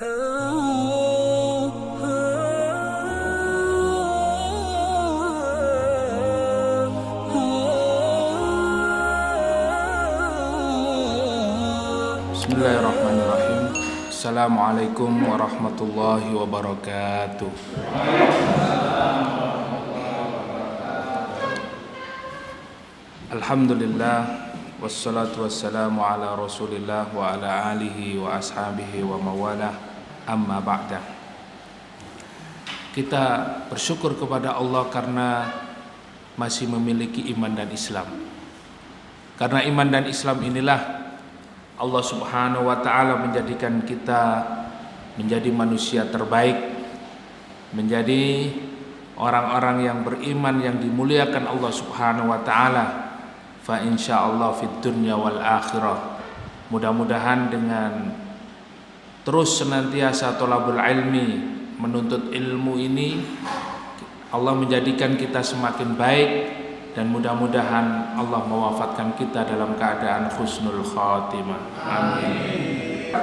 Bismillahirrahmanirrahim. Assalamualaikum warahmatullahi wabarakatuh. Alhamdulillah, wassalatu wassalamu ala rasulillah wa ala alihi wa ashabihi wa mawalah, amma ba'da. Kita bersyukur kepada Allah karena masih memiliki iman dan Islam. Karena iman dan Islam inilah Allah Subhanahu wa ta'ala menjadikan kita menjadi manusia terbaik, menjadi orang-orang yang beriman yang dimuliakan Allah Subhanahu wa ta'ala. Fa insyaallah fid dunya wal akhirah. Mudah-mudahan dengan terus senantiasa thalabul ilmi, menuntut ilmu ini, Allah menjadikan kita semakin baik, dan mudah-mudahan Allah mewafatkan kita dalam keadaan husnul khatimah. Amin.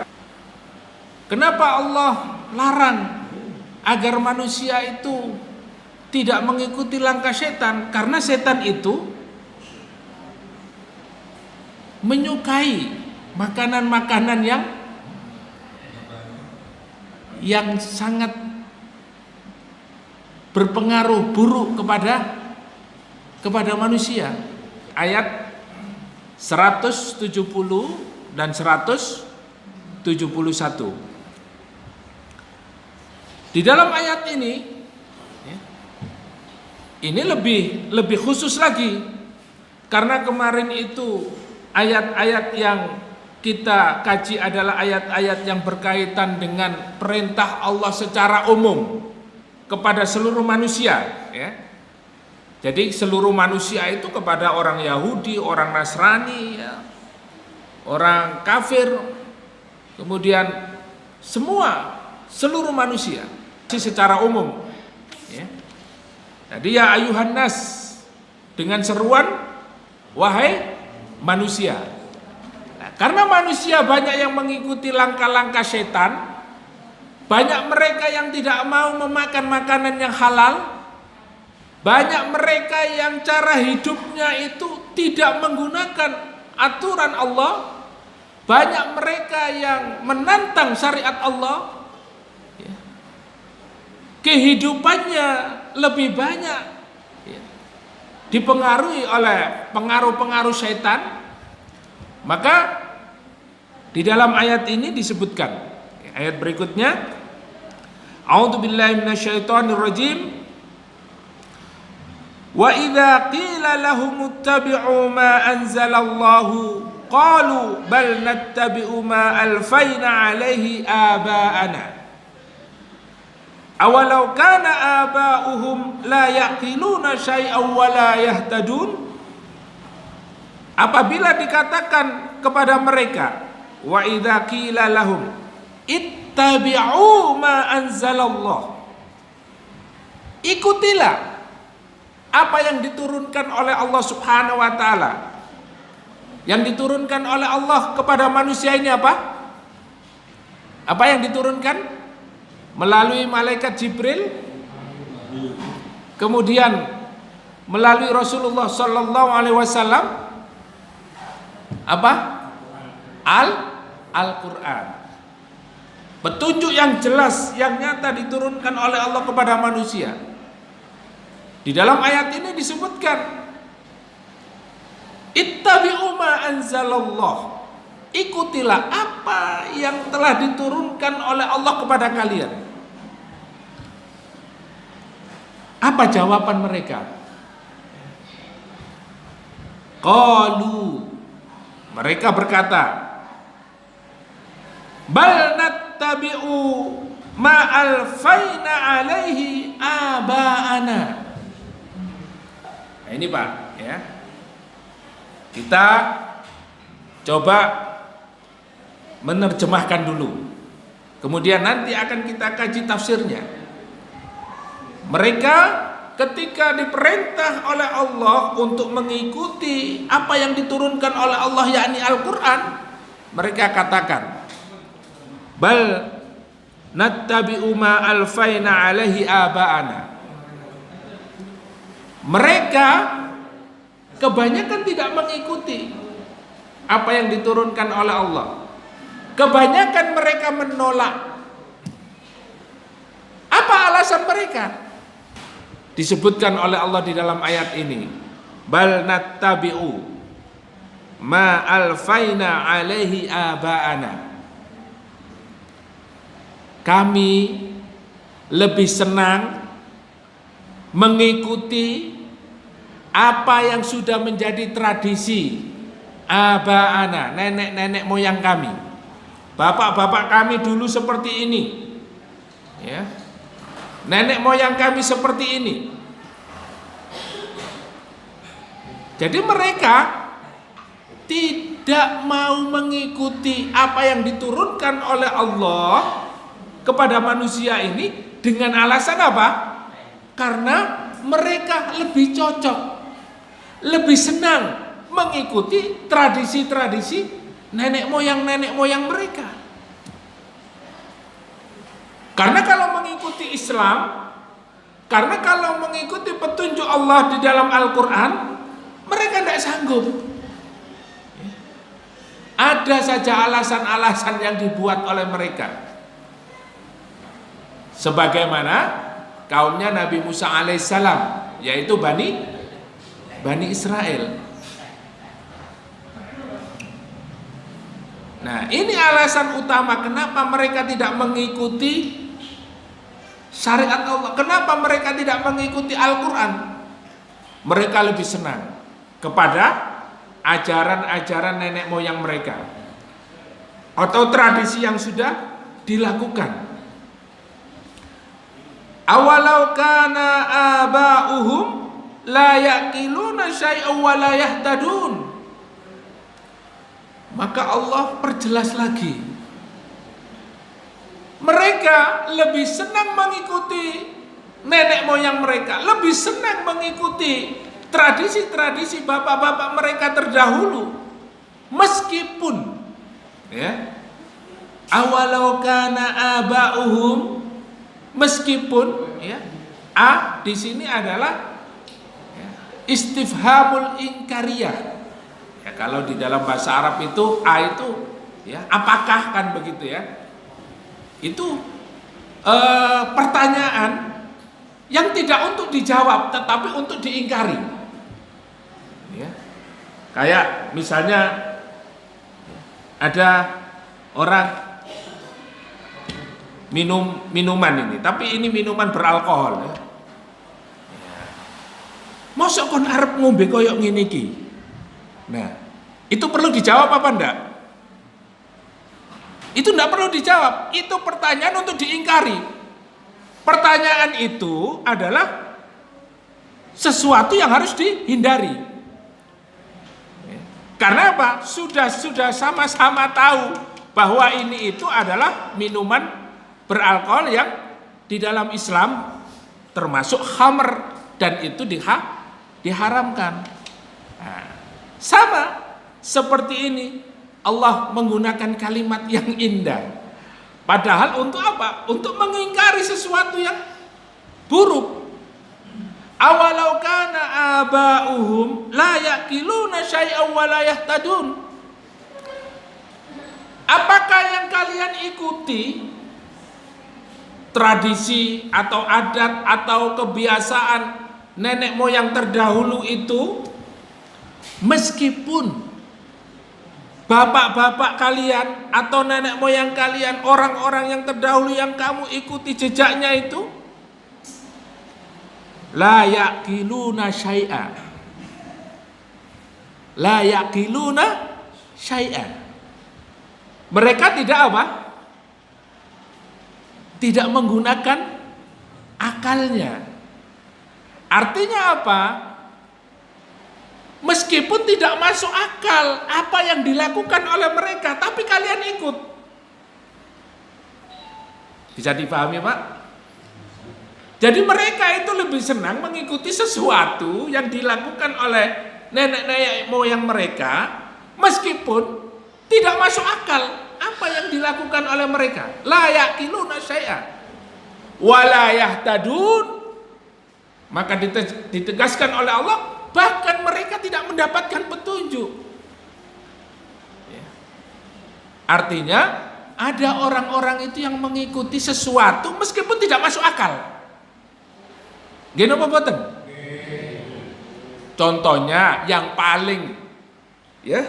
Kenapa Allah larang agar manusia itu tidak mengikuti langkah setan? Karena setan itu menyukai makanan-makanan yang sangat berpengaruh buruk kepada manusia. Ayat 170 dan 171. Di dalam ayat ini lebih khusus lagi, karena kemarin itu ayat-ayat yang kita kaji adalah ayat-ayat yang berkaitan dengan perintah Allah secara umum kepada seluruh manusia, ya. Jadi seluruh manusia itu kepada orang Yahudi, orang Nasrani, ya, orang kafir, kemudian seluruh manusia secara umum, ya. Jadi ya ayuhan nas, dengan seruan wahai manusia. Nah, karena manusia banyak yang mengikuti langkah-langkah setan, banyak mereka yang tidak mau memakan makanan yang halal, banyak mereka yang cara hidupnya itu tidak menggunakan aturan Allah, banyak mereka yang menantang syariat Allah, ya. Kehidupannya lebih banyak dipengaruhi oleh pengaruh-pengaruh setan. Maka di dalam ayat ini disebutkan, ayat berikutnya, a'udzubillahi minasyaitonirrajim, wa idza qila lahum ittabi'u ma anzalallahu qalu bal nattabi'u ma alfayna 'alaihi aba'ana awalau kana aba'uhum la yaqiluna syai'an wa la yahtadun. Apabila dikatakan kepada mereka, wa idza qila lahum ittabi'u ma anzalallah, ikutilah apa yang diturunkan oleh Allah Subhanahu wa ta'ala. Yang diturunkan oleh Allah kepada manusia ini apa? Apa yang diturunkan? Melalui malaikat Jibril, kemudian melalui Rasulullah sallallahu alaihi wasallam, apa? Al-Quran. Petunjuk yang jelas, yang nyata diturunkan oleh Allah kepada manusia. Di dalam ayat ini disebutkan, ittabi'u ma anzalallah, ikutilah apa yang telah diturunkan oleh Allah kepada kalian. Apa jawaban mereka? Qalu, mereka berkata, bal nattabi'u ma alfayna 'alaihi aba'ana. Nah, ini Pak, ya. Kita coba menerjemahkan dulu, kemudian nanti akan kita kaji tafsirnya. Mereka ketika diperintah oleh Allah untuk mengikuti apa yang diturunkan oleh Allah, yakni Al-Quran, mereka katakan, bal nattabi'u ma alfaina alaihi aba'ana. Mereka kebanyakan tidak mengikuti apa yang diturunkan oleh Allah. Kebanyakan mereka menolak. Apa alasan mereka? Disebutkan oleh Allah di dalam ayat ini, bal nattabi'u ma alfaina alaihi aba'ana. Kami lebih senang mengikuti apa yang sudah menjadi tradisi aba'ana, nenek-nenek moyang kami. Bapak-bapak kami dulu seperti ini, ya. Nenek moyang kami seperti ini. Jadi mereka tidak mau mengikuti apa yang diturunkan oleh Allah kepada manusia ini dengan alasan apa? Karena mereka lebih cocok, lebih senang mengikuti tradisi-tradisi nenek moyang mereka. Karena kalau mengikuti Islam, karena kalau mengikuti petunjuk Allah di dalam Al-Quran, mereka tidak sanggup. Ada saja alasan-alasan yang dibuat oleh mereka. Sebagaimana kaumnya Nabi Musa alaihissalam, yaitu Bani Israel. Nah, ini alasan utama kenapa mereka tidak mengikuti syariat Allah. Kenapa mereka tidak mengikuti Al-Quran? Mereka lebih senang kepada ajaran-ajaran nenek moyang mereka atau tradisi yang sudah dilakukan. Awalau kana aba'uhum la yaqiluna syai'an wa la yahtadun. Maka Allah perjelas lagi. Mereka lebih senang mengikuti nenek moyang mereka, lebih senang mengikuti tradisi-tradisi bapak-bapak mereka terdahulu, meskipun ya, awalau kana aba'uhum, meskipun ya, di sini adalah ya, istifhamul inkariyah. Ya, kalau di dalam bahasa Arab itu itu ya, apakah, kan begitu ya. Itu pertanyaan yang tidak untuk dijawab tetapi untuk diingkari. Ya. Kayak misalnya ada orang minum minuman ini, tapi ini minuman beralkohol. Ya. Mosok kon arep ngombe koyok ngene iki. Nah, itu perlu dijawab apa enggak? Itu enggak perlu dijawab. Itu pertanyaan untuk diingkari. Pertanyaan itu adalah sesuatu yang harus dihindari. Karena apa? Sudah sama-sama tahu bahwa ini itu adalah minuman beralkohol yang di dalam Islam termasuk khamr, dan itu diharamkan. Nah, sama seperti ini, Allah menggunakan kalimat yang indah. Padahal untuk apa? Untuk mengingkari sesuatu yang buruk. Awalau kana aba'uhum la yaqiluna syai'an wa la yahtadun. Apakah yang kalian ikuti tradisi atau adat atau kebiasaan nenek moyang terdahulu itu, meskipun bapak-bapak kalian atau nenek moyang kalian, orang-orang yang terdahulu yang kamu ikuti jejaknya itu, la yaqiluna syai'a, la yaqiluna syai'a. Mereka tidak apa? Tidak menggunakan akalnya. Artinya apa? Meskipun tidak masuk akal apa yang dilakukan oleh mereka, tapi kalian ikut. Bisa dipahami, Pak? Jadi mereka itu lebih senang mengikuti sesuatu yang dilakukan oleh nenek-nenek moyang mereka, meskipun tidak masuk akal. Apa apa yang dilakukan oleh mereka? La yaqiluna syai'an wa la yahtadun. Maka ditegaskan oleh Allah, bahkan mereka tidak mendapatkan petunjuk. Ya. Artinya ada orang-orang itu yang mengikuti sesuatu meskipun tidak masuk akal. Gini apa boten? Contohnya yang paling ya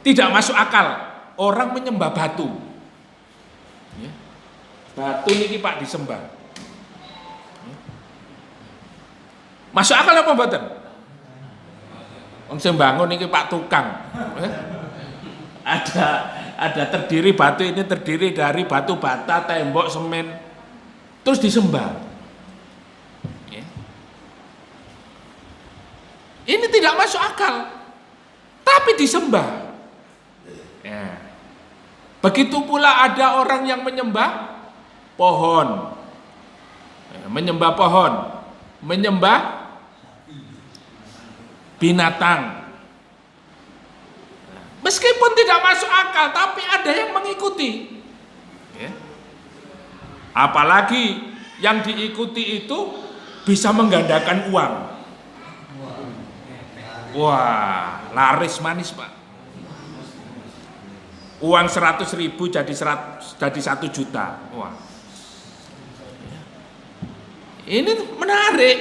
tidak masuk akal, orang menyembah batu. Ya. Batu niki Pak disembah. Masuk akal apa mboten? Wong sing bangun niki Pak tukang. Ada terdiri batu ini terdiri dari batu bata, tembok, semen, terus disembah. Ya. Ini tidak masuk akal, tapi disembah. Ya. Begitu pula ada orang yang menyembah pohon, menyembah pohon, menyembah binatang. Meskipun tidak masuk akal, tapi ada yang mengikuti. Ya. Apalagi yang diikuti itu bisa menggandakan uang. Wah, laris manis Pak. Uang 100.000 jadi 1 juta. Wah. Ini menarik.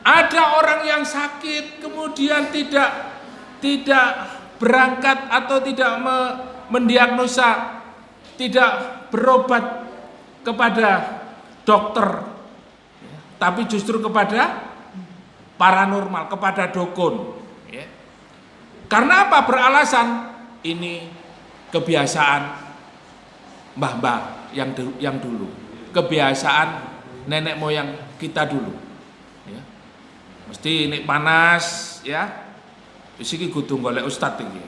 Ada orang yang sakit kemudian tidak berangkat atau tidak mendiagnosa, tidak berobat kepada dokter, tapi justru kepada paranormal, kepada dukun. Karena apa? Beralasan ini kebiasaan mbah-mbah yang dulu, kebiasaan nenek moyang kita dulu. Mesti nek panas ya, wis iki kudu golek ustad iki.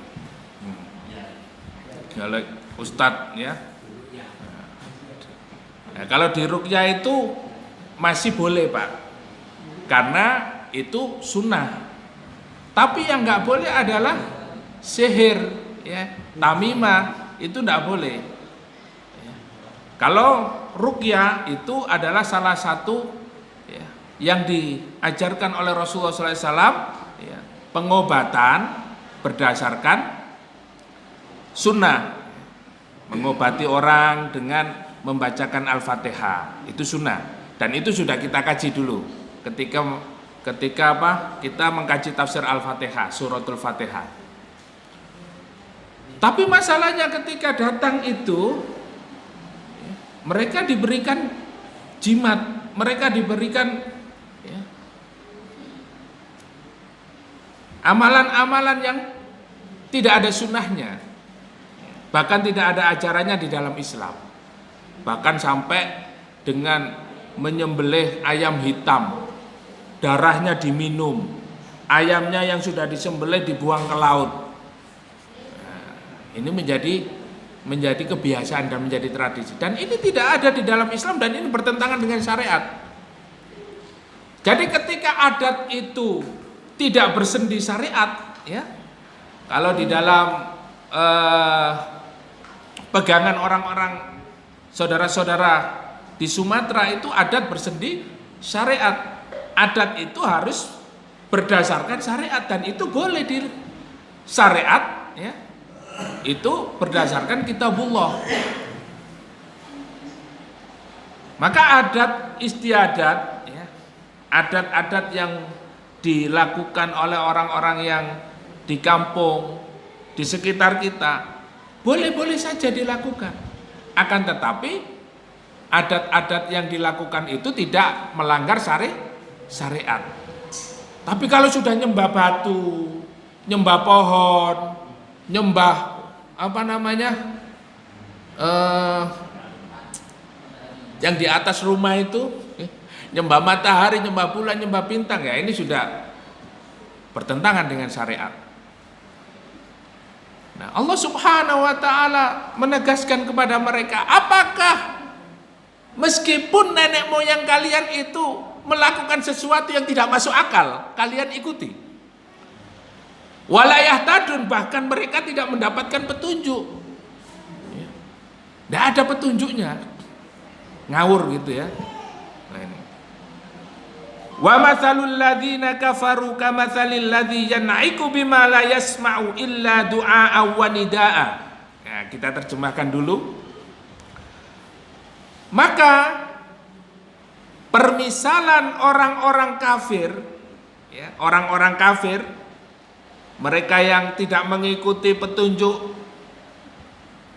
Golek ustad ya. Nah, kalau di ruqyah itu masih boleh Pak, karena itu sunnah. Tapi yang nggak boleh adalah sihir, ya, tamimah itu nggak boleh. Kalau ruqyah itu adalah salah satu yang diajarkan oleh Rasulullah SAW, ya, pengobatan berdasarkan sunnah, mengobati orang dengan membacakan Al-Fatihah, itu sunnah, dan itu sudah kita kaji dulu ketika apa kita mengkaji tafsir Al-Fatihah, suratul Fatihah. Tapi masalahnya ketika datang itu mereka diberikan jimat, mereka diberikan amalan-amalan yang tidak ada sunnahnya, bahkan tidak ada ajarannya di dalam Islam, bahkan sampai dengan menyembelih ayam hitam, darahnya diminum, ayamnya yang sudah disembelih dibuang ke laut. Ini menjadi kebiasaan dan menjadi tradisi, dan ini tidak ada di dalam Islam, dan ini bertentangan dengan syariat. Jadi ketika adat itu tidak bersendi syariat, ya, kalau di dalam pegangan orang-orang saudara-saudara di Sumatera itu adat bersendi syariat, adat itu harus berdasarkan syariat, dan itu boleh di syariat, ya, itu berdasarkan kitabullah. Maka adat istiadat, ya, adat-adat yang dilakukan oleh orang-orang yang di kampung, di sekitar kita, boleh-boleh saja dilakukan. Akan tetapi adat-adat yang dilakukan itu tidak melanggar syariat. Tapi kalau sudah nyembah batu, nyembah pohon, nyembah apa namanya, yang di atas rumah itu, nyembah matahari, nyembah bulan, nyembah bintang, ya ini sudah bertentangan dengan syariat. Nah, Allah Subhanahu wa taala menegaskan kepada mereka, apakah meskipun nenek moyang kalian itu melakukan sesuatu yang tidak masuk akal, kalian ikuti? Wala yahtadun, bahkan mereka tidak mendapatkan petunjuk. Tidak ada petunjuknya. Ngawur gitu ya. Nah ini. Wa matsalul ladzina kafaru kamatsalil ladzi yan'iku bima la yasma'u illa du'a wa nidaa. Nah, kita terjemahkan dulu. Maka permisalan orang-orang kafir, ya, orang-orang kafir, mereka yang tidak mengikuti petunjuk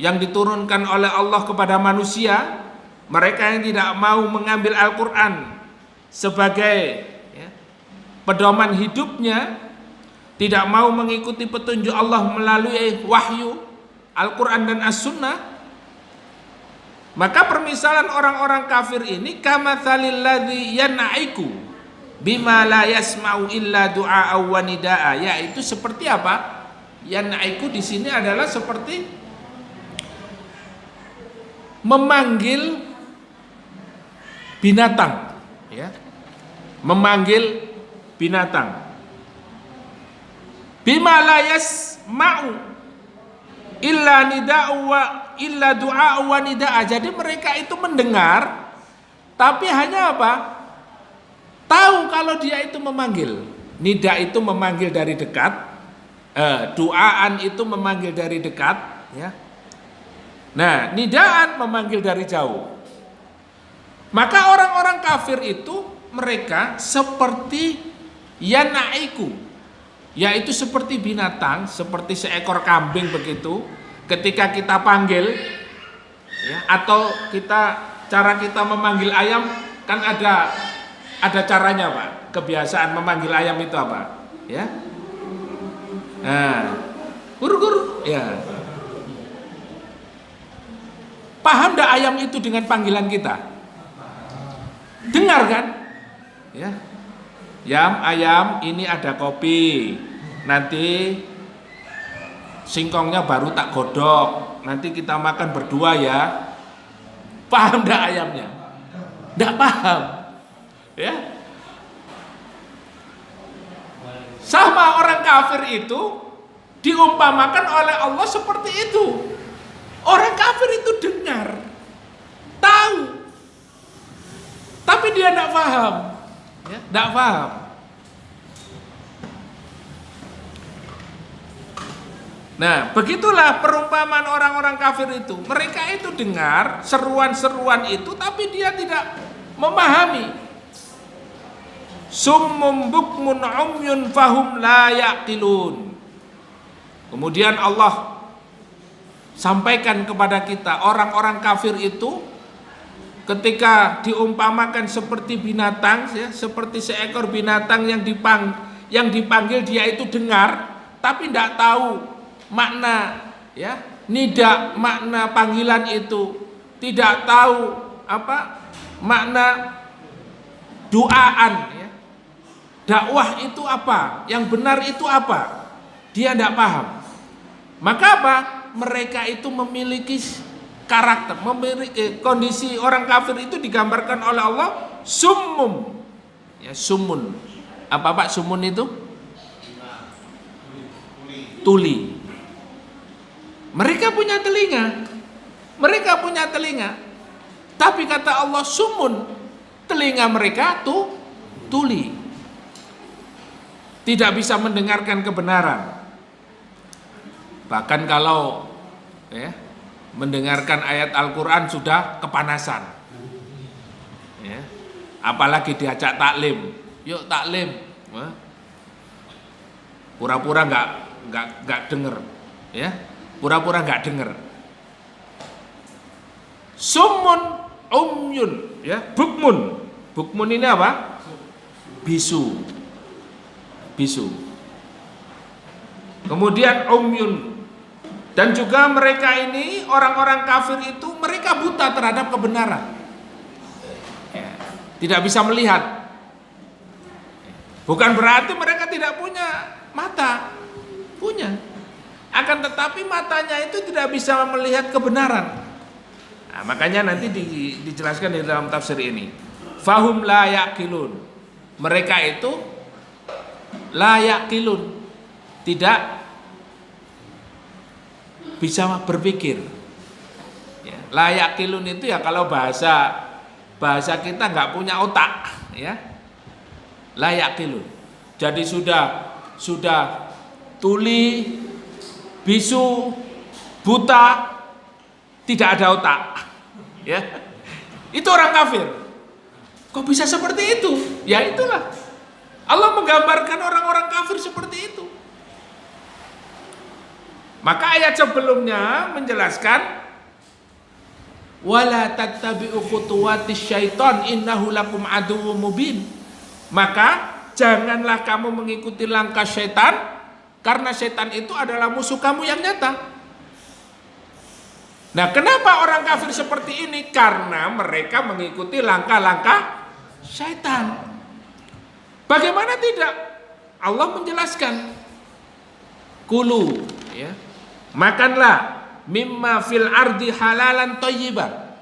yang diturunkan oleh Allah kepada manusia, mereka yang tidak mau mengambil Al-Quran sebagai pedoman hidupnya, tidak mau mengikuti petunjuk Allah melalui wahyu Al-Quran dan As-Sunnah, maka permisalan orang-orang kafir ini kamatsalil ladzi yan'iku bima la yasma'u illa du'a wa nidaa, yaitu seperti apa? Yan'iku di sini adalah seperti memanggil binatang, ya. Memanggil binatang. Bima la yasma'u illa nida'u wa illa du'a wa nida'a. Jadi mereka itu mendengar tapi hanya apa? Tahu kalau dia itu memanggil. Nida itu memanggil dari dekat, duaan itu memanggil dari dekat, ya. Nah, nidaan memanggil dari jauh. Maka orang-orang kafir itu mereka seperti yanaiku, yaitu seperti binatang, seperti seekor kambing begitu. Ketika kita panggil, ya, atau cara kita memanggil ayam kan ada caranya, Pak. Kebiasaan memanggil ayam itu apa? Ya, nah, gur, ya. Paham enggak ayam itu dengan panggilan kita? Dengar kan? Ya. Ayam, ini ada kopi. Nanti singkongnya baru tak godok. Nanti kita makan berdua ya. Paham enggak ayamnya? Enggak paham. Ya. Sama orang kafir itu diumpamakan oleh Allah seperti itu. Orang kafir itu dengar, tahu, tapi dia tidak paham, ya, tidak paham. Nah, begitulah perumpamaan orang-orang kafir itu. Mereka itu dengar seruan-seruan itu, tapi dia tidak memahami. Summum bukmun umyun fahum la yaqilun. Kemudian Allah sampaikan kepada kita, orang-orang kafir itu ketika diumpamakan seperti binatang, ya, seperti seekor binatang yang dipanggil dia itu dengar, tapi tidak tahu makna, ya, nida, makna panggilan itu, tidak tahu apa makna duaan, ya, dakwah itu apa, yang benar itu apa, dia tidak paham. Maka apa? Mereka itu memiliki karakter, memiliki kondisi orang kafir itu digambarkan oleh Allah summum, ya, sumun. Apa Pak sumun itu? Tuli. Mereka punya telinga, tapi kata Allah sumun, telinga mereka tuh tuli, tidak bisa mendengarkan kebenaran. Bahkan kalau, ya, mendengarkan ayat Al-Quran sudah kepanasan, ya, apalagi diajak taklim, yuk taklim, pura-pura nggak denger, ya, pura-pura nggak denger. Summun umyun, ya, bukmun ini apa? Bisu. Kemudian umyun. Dan juga mereka ini, orang-orang kafir itu, mereka buta terhadap kebenaran, ya, tidak bisa melihat. Bukan berarti mereka tidak punya mata, punya. Akan tetapi matanya itu tidak bisa melihat kebenaran. Nah, makanya nanti dijelaskan di dalam tafsir ini. Fahum la yaqilun. Mereka itu la yaqilun, tidak bisa berpikir. Ya, la yaqilun itu ya kalau bahasa kita nggak punya otak, ya. La yaqilun. Jadi sudah tuli, bisu, buta, tidak ada otak, ya. Itu orang kafir. Kok bisa seperti itu? Ya itulah. Allah menggambarkan orang-orang kafir seperti itu. Maka ayat sebelumnya menjelaskan wala tattabi'u khutuwatis syaiton innahu lakum aduwwum mubin. Maka janganlah kamu mengikuti langkah syaitan, karena syaitan itu adalah musuh kamu yang nyata. Nah, kenapa orang kafir seperti ini? Karena mereka mengikuti langkah-langkah syaitan. Bagaimana tidak? Allah menjelaskan, kulu, ya, makanlah mimma fil ardi halalan thayyiban.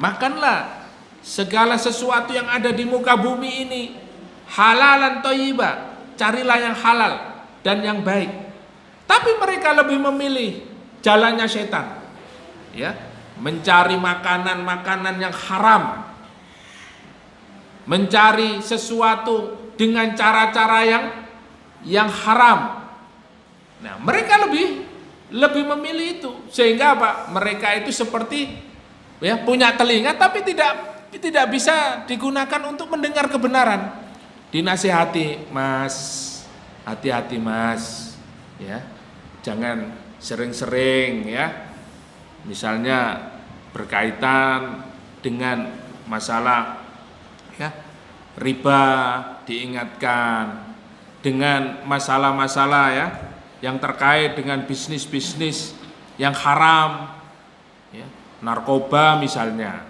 Makanlah segala sesuatu yang ada di muka bumi ini halalan thayyiban. Carilah yang halal dan yang baik. Tapi mereka lebih memilih jalannya syaitan, ya, mencari makanan-makanan yang haram, mencari sesuatu dengan cara-cara yang haram. Nah, mereka lebih memilih itu, sehingga apa? Mereka itu seperti, ya, punya telinga tapi tidak bisa digunakan untuk mendengar kebenaran. Dinasihati, Mas, hati-hati Mas, ya, jangan sering-sering, ya. Misalnya berkaitan dengan masalah, ya, riba diingatkan, dengan masalah-masalah, ya, yang terkait dengan bisnis-bisnis yang haram, ya, narkoba misalnya.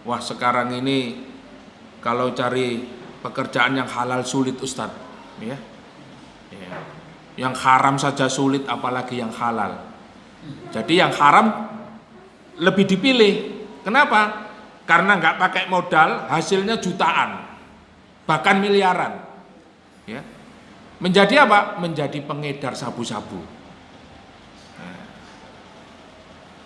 Wah, sekarang ini kalau cari pekerjaan yang halal sulit, Ustadz, ya. Yang haram saja sulit, apalagi yang halal. Jadi yang haram lebih dipilih. Kenapa? Karena nggak pakai modal, hasilnya jutaan, bahkan miliaran, ya. Menjadi apa? Menjadi pengedar sabu-sabu.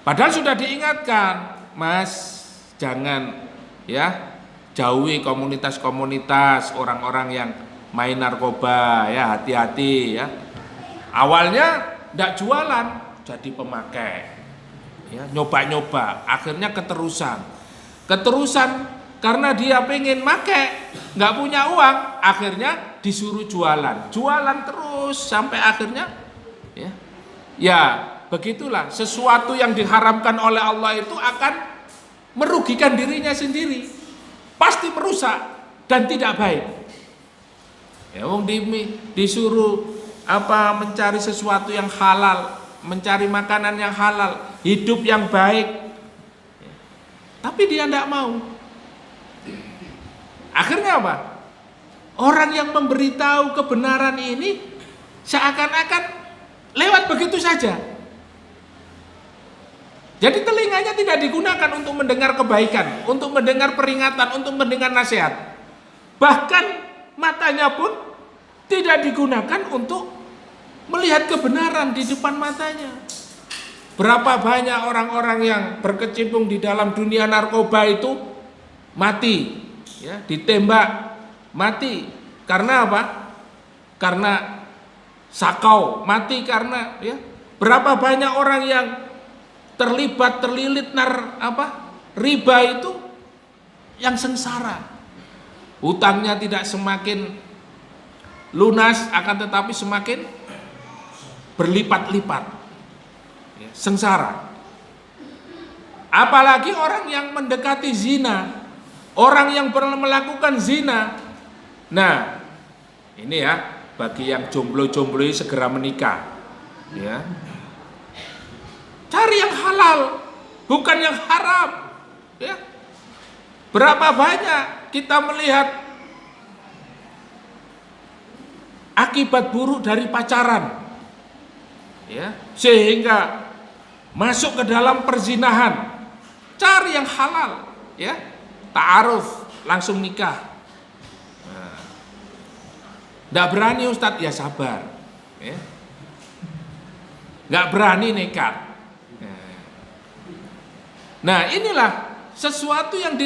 Padahal sudah diingatkan, Mas, jangan, ya, jauhi komunitas-komunitas orang-orang yang main narkoba, ya, hati-hati, ya. Awalnya nggak jualan, jadi pemakai, ya, nyoba-nyoba, akhirnya keterusan karena dia pengen make, nggak punya uang, akhirnya disuruh jualan terus sampai akhirnya, ya begitulah, sesuatu yang diharamkan oleh Allah itu akan merugikan dirinya sendiri, pasti merusak dan tidak baik. Ya, wong disuruh apa, mencari sesuatu yang halal, mencari makanan yang halal, hidup yang baik, tapi dia tidak mau. Akhirnya apa? Orang yang memberitahu kebenaran ini seakan-akan lewat begitu saja. Jadi telinganya tidak digunakan untuk mendengar kebaikan, untuk mendengar peringatan, untuk mendengar nasihat. Bahkan matanya pun tidak digunakan untuk melihat kebenaran di depan matanya. Berapa banyak orang-orang yang berkecimpung di dalam dunia narkoba itu mati, ya, ditembak mati. Karena apa? Karena sakau, mati karena, ya, berapa banyak orang yang terlilit riba itu yang sengsara. Hutangnya tidak semakin lunas, akan tetapi semakin berlipat-lipat, ya, sengsara. Apalagi orang yang mendekati zina, orang yang melakukan zina. Nah, ini ya, bagi yang jomblo-jomblo segera menikah, ya. Cari yang halal, bukan yang haram, ya. Berapa banyak kita melihat akibat buruk dari pacaran, ya, sehingga masuk ke dalam perzinahan. Cari yang halal, ya, ta'aruf, langsung nikah. Nggak berani Ustadz, ya sabar, ya. Nggak berani nekat. Nah, inilah sesuatu yang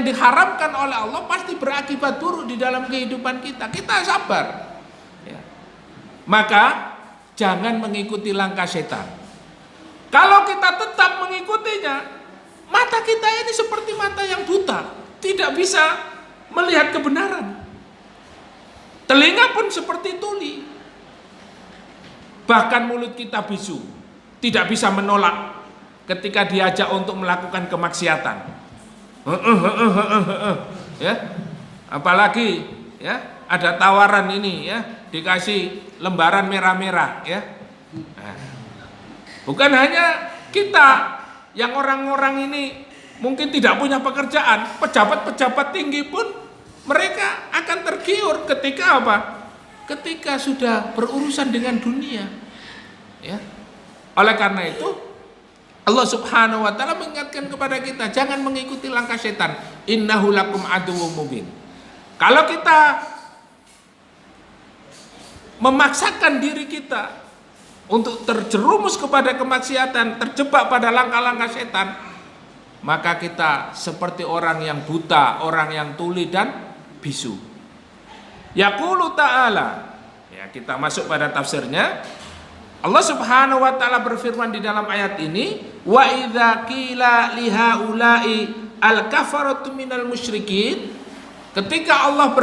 diharamkan oleh Allah pasti berakibat buruk di dalam kehidupan kita. Kita sabar. Ya. Maka jangan mengikuti langkah setan. Kalau kita tetap mengikutinya, mata kita ini seperti mata yang buta, tidak bisa melihat kebenaran. Telinga pun seperti tuli. Bahkan mulut kita bisu, tidak bisa menolak ketika diajak untuk melakukan kemaksiatan. Ya, apalagi ya ada tawaran ini ya, dikasih lembaran merah-merah ya. Nah, bukan hanya kita yang orang-orang ini mungkin tidak punya pekerjaan, pejabat-pejabat tinggi pun mereka akan tergiur ketika apa? Ketika sudah berurusan dengan dunia. Ya. Oleh karena itu Allah Subhanahu wa taala mengingatkan kepada kita, jangan mengikuti langkah setan. Innahu lakum aduwwum mubin. Kalau kita memaksakan diri kita untuk terjerumus kepada kemaksiatan, terjebak pada langkah-langkah setan, maka kita seperti orang yang buta, orang yang tuli dan bisu. Yaqulu ta'ala, ya, kita masuk pada tafsirnya. Allah Subhanahu wa taala berfirman di dalam ayat ini, wa idza qila lihaula'i al-kafaratu minal musyrikin. Ketika Allah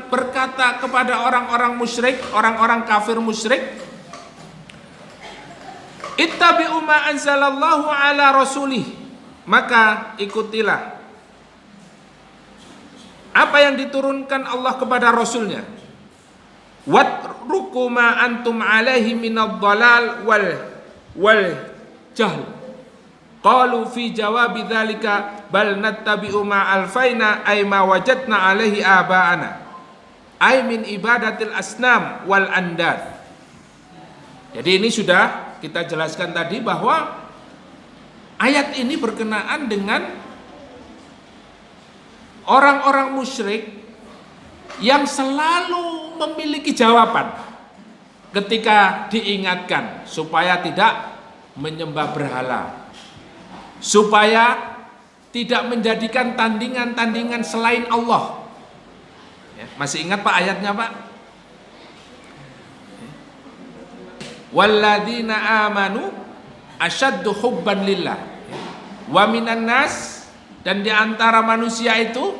berkata kepada orang-orang musyrik, orang-orang kafir musyrik, ittabi'u ma anzalallahu ala rasulih, maka ikutilah apa yang diturunkan Allah kepada Rasulnya. Watruku ma antum alaihi minad dhalal wal jahl. Qalu fi jawabi dzalika bal nattabi'u ma alfaina ay ma wajadna alaihi aba'ana ay min ibadatil asnam wal andad. Jadi ini sudah kita jelaskan tadi bahwa ayat ini berkenaan dengan orang-orang musyrik yang selalu memiliki jawaban ketika diingatkan supaya tidak menyembah berhala, supaya tidak menjadikan tandingan-tandingan selain Allah. Ya, masih ingat Pak ayatnya Pak? Walladzina amanu asyaddu hubban lillah wa minan nas, dan di antara manusia itu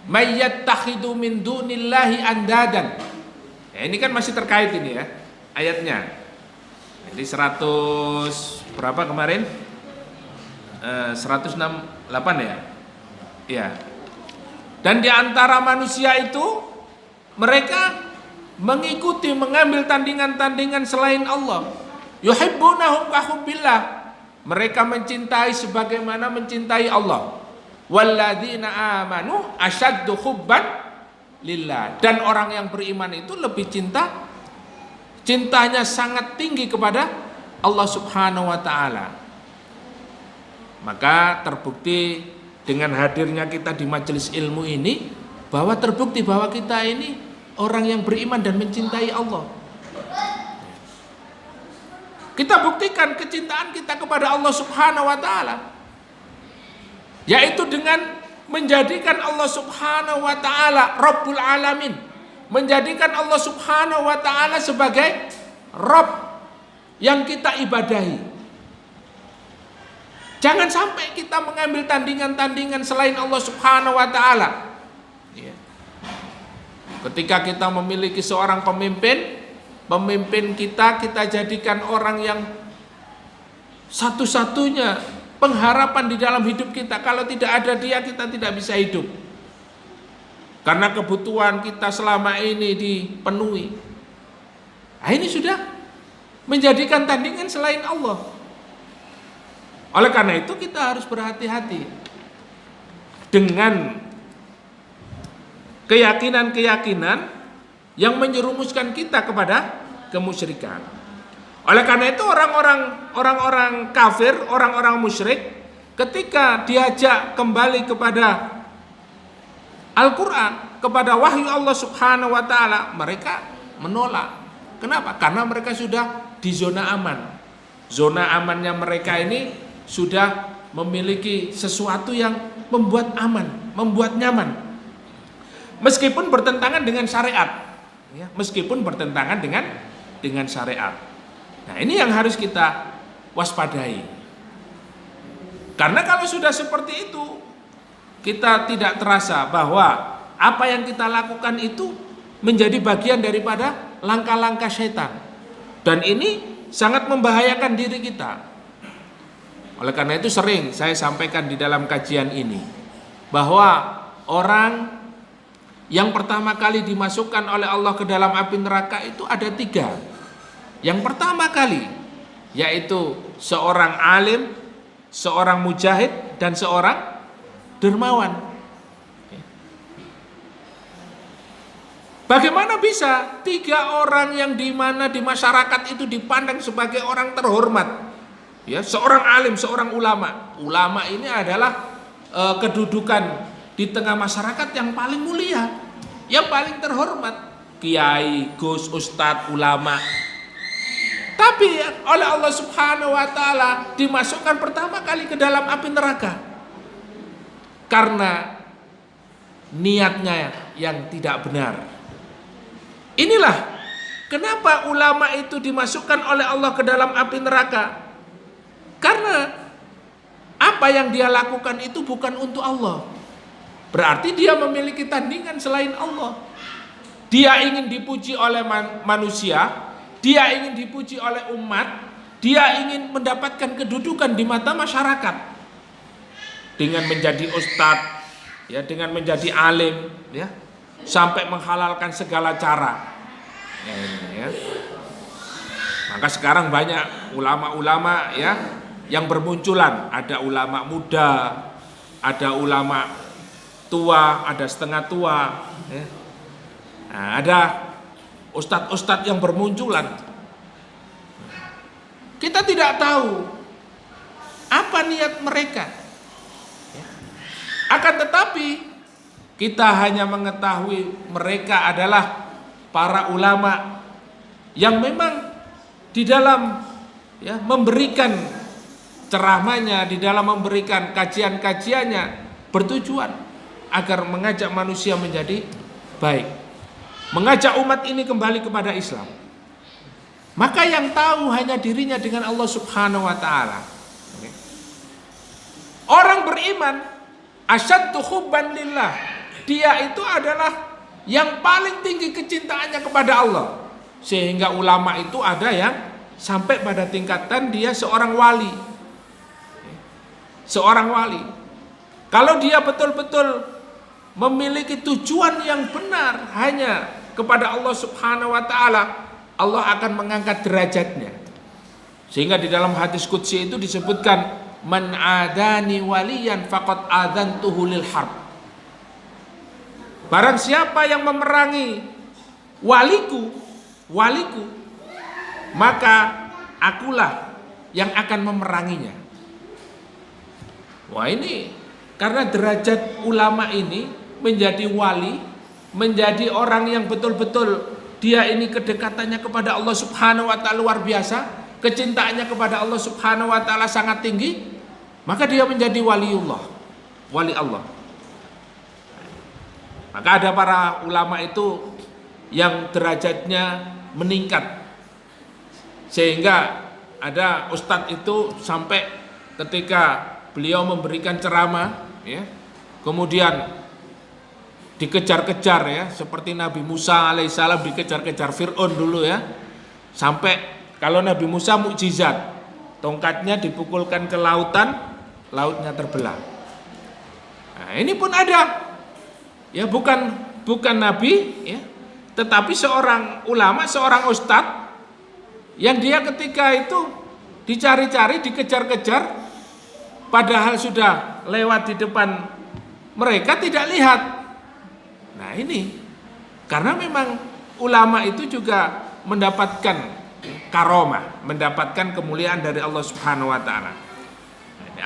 mayyattakhidhu min dunillahi andadan. Ya, ini kan masih terkait ini ya ayatnya. Jadi 100 berapa kemarin? 168 ya. Ya. Dan di antara manusia itu mereka mengikuti, mengambil tandingan-tandingan selain Allah. Yuhibbunahum ka hubbillah. Mereka mencintai sebagaimana mencintai Allah. Walladzina amanu asyaddu hubban lillah. Dan orang yang beriman itu lebih cintanya sangat tinggi kepada Allah Subhanahu wa taala. Maka terbukti dengan hadirnya kita di majelis ilmu ini, bahwa terbukti bahwa kita ini orang yang beriman dan mencintai Allah. Kita buktikan kecintaan kita kepada Allah Subhanahu wa taala, yaitu dengan menjadikan Allah Subhanahu wa taala Rabbul Alamin, menjadikan Allah Subhanahu wa taala sebagai Rabb yang kita ibadahi. Jangan sampai kita mengambil tandingan-tandingan selain Allah Subhanahu wa taala. Ketika kita memiliki seorang pemimpin kita jadikan orang yang satu-satunya pengharapan di dalam hidup kita. Kalau tidak ada dia, kita tidak bisa hidup. Karena kebutuhan kita selama ini dipenuhi. Nah, ini sudah menjadikan tandingan selain Allah. Oleh karena itu kita harus berhati-hati dengan keyakinan-keyakinan yang menjerumuskan kita kepada kemusyrikan. Oleh karena itu orang-orang kafir, orang-orang musyrik, ketika diajak kembali kepada Al-Quran, kepada wahyu Allah Subhanahu wa taala, mereka menolak. Kenapa? Karena mereka sudah di zona aman. Zona amannya mereka ini sudah memiliki sesuatu yang membuat aman, membuat nyaman. Meskipun bertentangan dengan syariat, ya, meskipun bertentangan dengan syariat. Nah, ini yang harus kita waspadai. Karena kalau sudah seperti itu, kita tidak terasa bahwa apa yang kita lakukan itu menjadi bagian daripada langkah-langkah setan. Dan ini sangat membahayakan diri kita. Oleh karena itu sering saya sampaikan di dalam kajian ini bahwa orang yang pertama kali dimasukkan oleh Allah ke dalam api neraka itu ada 3. Yang pertama kali yaitu seorang alim, seorang mujahid, dan seorang dermawan. Bagaimana bisa 3 orang yang dimana di masyarakat itu dipandang sebagai orang terhormat? Ya, seorang alim, seorang ulama. Ulama ini adalah kedudukan di tengah masyarakat yang paling mulia, yang paling terhormat. Kiai, gus, ustadz, ulama. Tapi oleh Allah Subhanahu wa taala dimasukkan pertama kali ke dalam api neraka karena niatnya yang tidak benar. Inilah kenapa ulama itu dimasukkan oleh Allah ke dalam api neraka. Karena apa yang dia lakukan itu bukan untuk Allah. Berarti dia memiliki tandingan selain Allah. Dia ingin dipuji oleh manusia, dia ingin dipuji oleh umat, dia ingin mendapatkan kedudukan di mata masyarakat. Dengan menjadi ustadz, ya, dengan menjadi alim, ya, sampai menghalalkan segala cara. Ya. Maka sekarang banyak ulama-ulama, ya, yang bermunculan. Ada ulama muda, ada ulama tua, ada setengah tua, ya. Nah, ada ustadz-ustadz yang bermunculan. Kita tidak tahu apa niat mereka, ya. Akan tetapi kita hanya mengetahui mereka adalah para ulama yang memang di dalam, ya, memberikan ceramahnya, di dalam memberikan kajian-kajiannya bertujuan agar mengajak manusia menjadi baik, mengajak umat ini kembali kepada Islam. Maka yang tahu hanya dirinya dengan Allah Subhanahu wa taala. Orang beriman asyaddu hubban lillah, dia itu adalah yang paling tinggi kecintaannya kepada Allah. Sehingga ulama itu ada yang sampai pada tingkatan dia seorang wali. Seorang wali. Kalau dia betul-betul memiliki tujuan yang benar hanya kepada Allah Subhanahu wa taala, Allah akan mengangkat derajatnya. Sehingga di dalam hadis qudsi itu disebutkan man adani waliyan faqad adantuhu lil harb. Barang siapa yang memerangi waliku, maka akulah yang akan memeranginya. Wah, ini karena derajat ulama ini menjadi wali, menjadi orang yang betul-betul dia ini kedekatannya kepada Allah Subhanahu wa taala luar biasa, kecintaannya kepada Allah Subhanahu wa taala sangat tinggi, maka dia menjadi waliullah, wali Allah. Maka ada para ulama itu yang derajatnya meningkat, sehingga ada ustadz itu sampai ketika beliau memberikan ceramah, ya, kemudian dikejar-kejar, ya, seperti Nabi Musa alaihissalam dikejar-kejar Fir'aun dulu, ya, sampai kalau Nabi Musa mukjizat, tongkatnya dipukulkan ke lautan, lautnya terbelah. Nah, ini pun ada, ya, bukan Nabi, ya, tetapi seorang ulama, seorang ustadz yang dia ketika itu dicari-cari, dikejar-kejar, padahal sudah lewat di depan mereka tidak lihat. Nah, ini karena memang ulama itu juga mendapatkan karomah, mendapatkan kemuliaan dari Allah Subhanahu wa taala.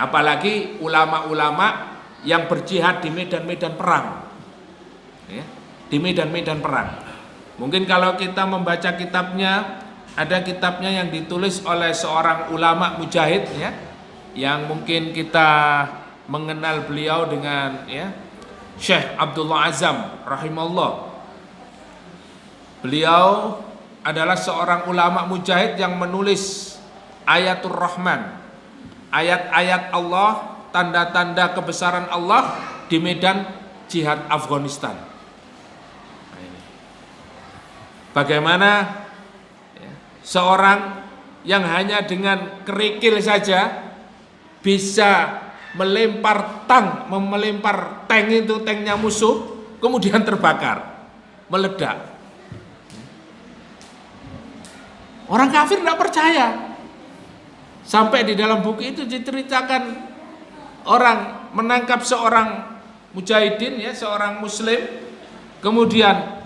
Apalagi ulama-ulama yang berjihad di medan-medan perang, ya, di medan-medan perang. Mungkin kalau kita membaca kitabnya, ada kitabnya yang ditulis oleh seorang ulama mujahid ya, yang mungkin kita mengenal beliau dengan ya Syekh Abdullah Azam rahimahullah. Beliau adalah seorang ulama mujahid yang menulis Ayatul Rahman, ayat-ayat Allah, tanda-tanda kebesaran Allah di medan jihad Afghanistan. Nah, ini. Bagaimana ya, seorang yang hanya dengan kerikil saja bisa melempar tank itu, tanknya musuh, kemudian terbakar, meledak. Orang kafir tidak percaya. Sampai di dalam buku itu diceritakan orang menangkap seorang mujahidin ya, seorang muslim, kemudian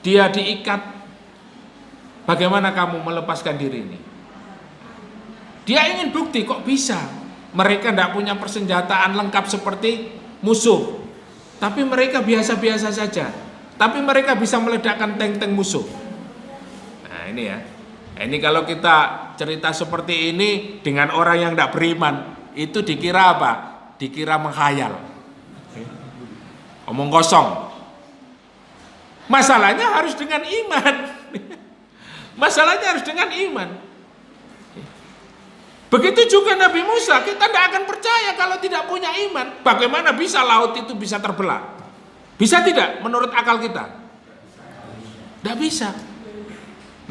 dia diikat. Bagaimana kamu melepaskan diri ini? Dia ingin bukti, kok bisa? Mereka tidak punya persenjataan lengkap seperti musuh, tapi mereka biasa-biasa saja. Tapi mereka bisa meledakkan tank-tank musuh. Nah ini ya. Ini kalau kita cerita seperti ini dengan orang yang tidak beriman, itu dikira apa? Dikira menghayal. Omong kosong. Masalahnya harus dengan iman. Masalahnya harus dengan iman. Begitu juga Nabi Musa, kita tidak akan percaya kalau tidak punya iman. Bagaimana bisa laut itu bisa terbelah? Bisa tidak menurut akal kita? Tidak bisa.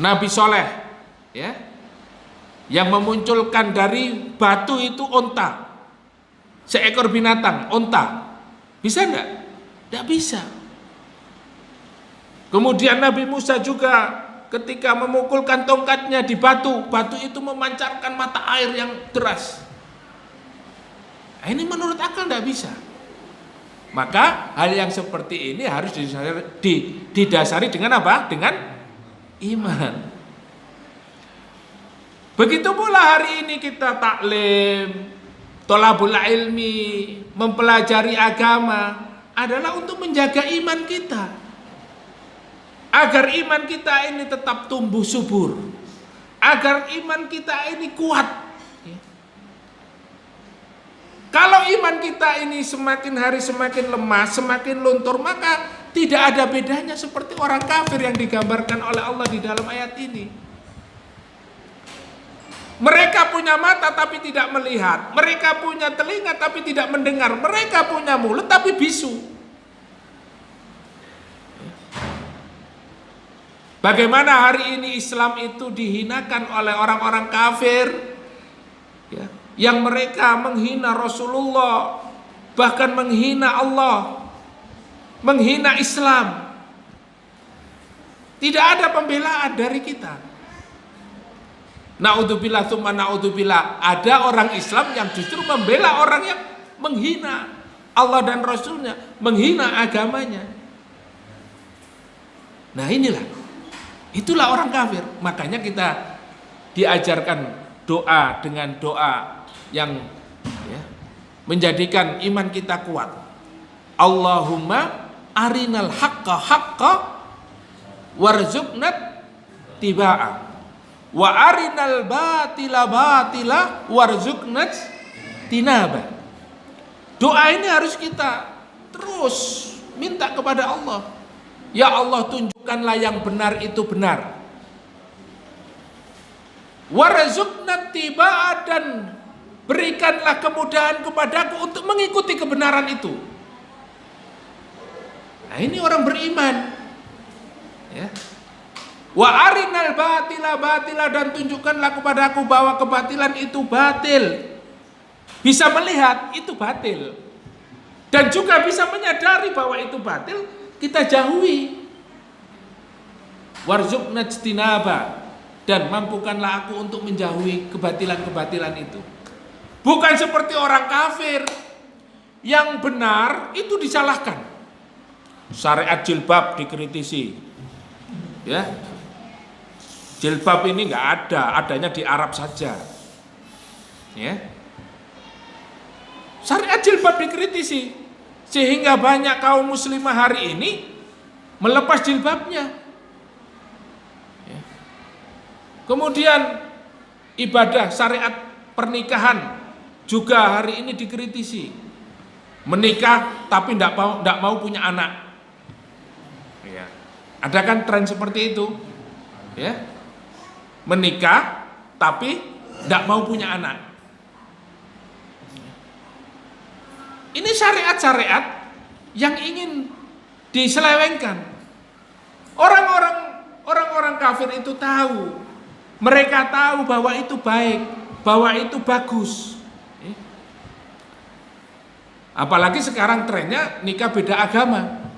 Nabi Soleh ya, yang memunculkan dari batu itu onta, seekor binatang, onta. Bisa enggak? Tidak bisa. Kemudian Nabi Musa juga ketika memukulkan tongkatnya di batu, batu itu memancarkan mata air yang deras. Nah, ini menurut akal tidak bisa. Maka hal yang seperti ini harus didasari dengan apa? Dengan iman. Begitu pula hari ini kita taklim, thalabul ilmi, mempelajari agama adalah untuk menjaga iman kita, agar iman kita ini tetap tumbuh subur, agar iman kita ini kuat. Kalau iman kita ini semakin hari semakin lemah, semakin luntur, maka tidak ada bedanya seperti orang kafir yang digambarkan oleh Allah di dalam ayat ini. Mereka punya mata tapi tidak melihat, mereka punya telinga tapi tidak mendengar, mereka punya mulut tapi bisu. Bagaimana hari ini Islam itu dihinakan oleh orang-orang kafir ya, yang mereka menghina Rasulullah, bahkan menghina Allah, menghina Islam. Tidak ada pembelaan dari kita. Naudzubillah tsumma naudzubillah. Ada orang Islam yang justru membela orang yang menghina Allah dan Rasulnya, menghina agamanya. Nah inilah, itulah orang kafir. Makanya kita diajarkan doa dengan doa yang ya, menjadikan iman kita kuat. Allahumma arinal haqqa haqqa warzuqna tibaa wa arinal batila batila warzuqna tinaba. Doa ini harus kita terus minta kepada Allah. Ya Allah, tunjukkanlah yang benar itu benar. Warzuqna tibaa, dan berikanlah kemudahan kepadaku untuk mengikuti kebenaran itu. Nah ini orang beriman ya. Wa arinal batila batila, dan tunjukkanlah kepadaku bahwa kebatilan itu batil. Bisa melihat itu batil, dan juga bisa menyadari bahwa itu batil, kita jauhi. Warzuqna ijtinaba, dan mampukanlah aku untuk menjauhi kebatilan-kebatilan itu. Bukan seperti orang kafir yang benar itu disalahkan. Syariat jilbab dikritisi ya. Jilbab ini nggak ada, adanya di Arab saja ya. Syariat jilbab dikritisi, sehingga banyak kaum muslimah hari ini melepas jilbabnya. Ya. Kemudian ibadah syariat pernikahan juga hari ini dikritisi. Menikah tapi tidak mau punya anak. Ya. Ada kan tren seperti itu? Ya. Menikah tapi tidak mau punya anak. Ini syariat-syariat yang ingin diselewengkan. Orang-orang kafir itu tahu. Mereka tahu bahwa itu baik, bahwa itu bagus. Apalagi sekarang trennya nikah beda agama.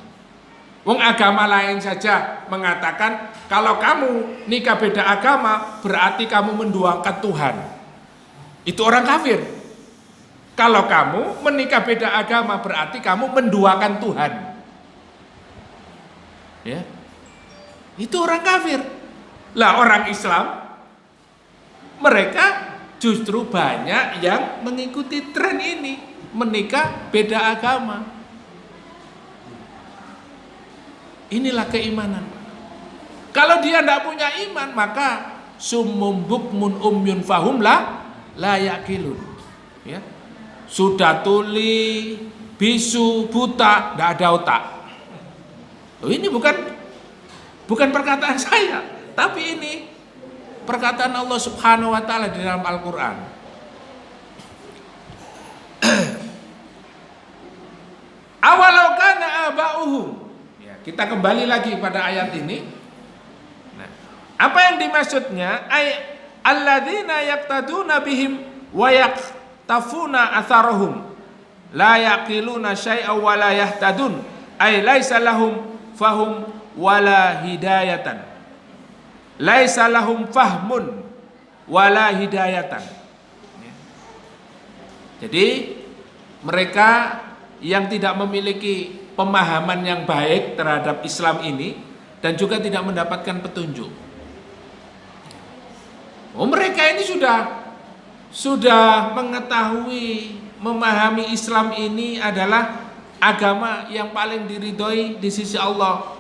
Wong agama lain saja mengatakan kalau kamu nikah beda agama berarti kamu menduakan Tuhan. Itu orang kafir. Kalau kamu menikah beda agama berarti kamu menduakan Tuhan. Ya. Itu orang kafir. Lah orang Islam mereka justru banyak yang mengikuti tren ini, menikah beda agama. Inilah keimanan. Kalau dia tidak punya iman maka summum bukmun umyun fahum la yaqilun. Ya. Sudah tuli, bisu, buta, tidak ada otak. Loh, ini bukan perkataan saya, tapi ini perkataan Allah Subhanahu wa taala di dalam Al-Qur'an. Awalau kana aba'uhum. Ya, kita kembali lagi pada ayat ini. Nah, apa yang dimaksudnya? Ay alladzina yaqtaduna bihim wa tafuna atharahum la yaqiluna syai'aw wa la yahtadun ay laisa lahum fahum wala hidayatan laisa lahum fahmun wala hidayatan. Jadi mereka yang tidak memiliki pemahaman yang baik terhadap Islam ini dan juga tidak mendapatkan petunjuk. Mereka ini sudah mengetahui, memahami Islam ini adalah agama yang paling diridhoi di sisi Allah.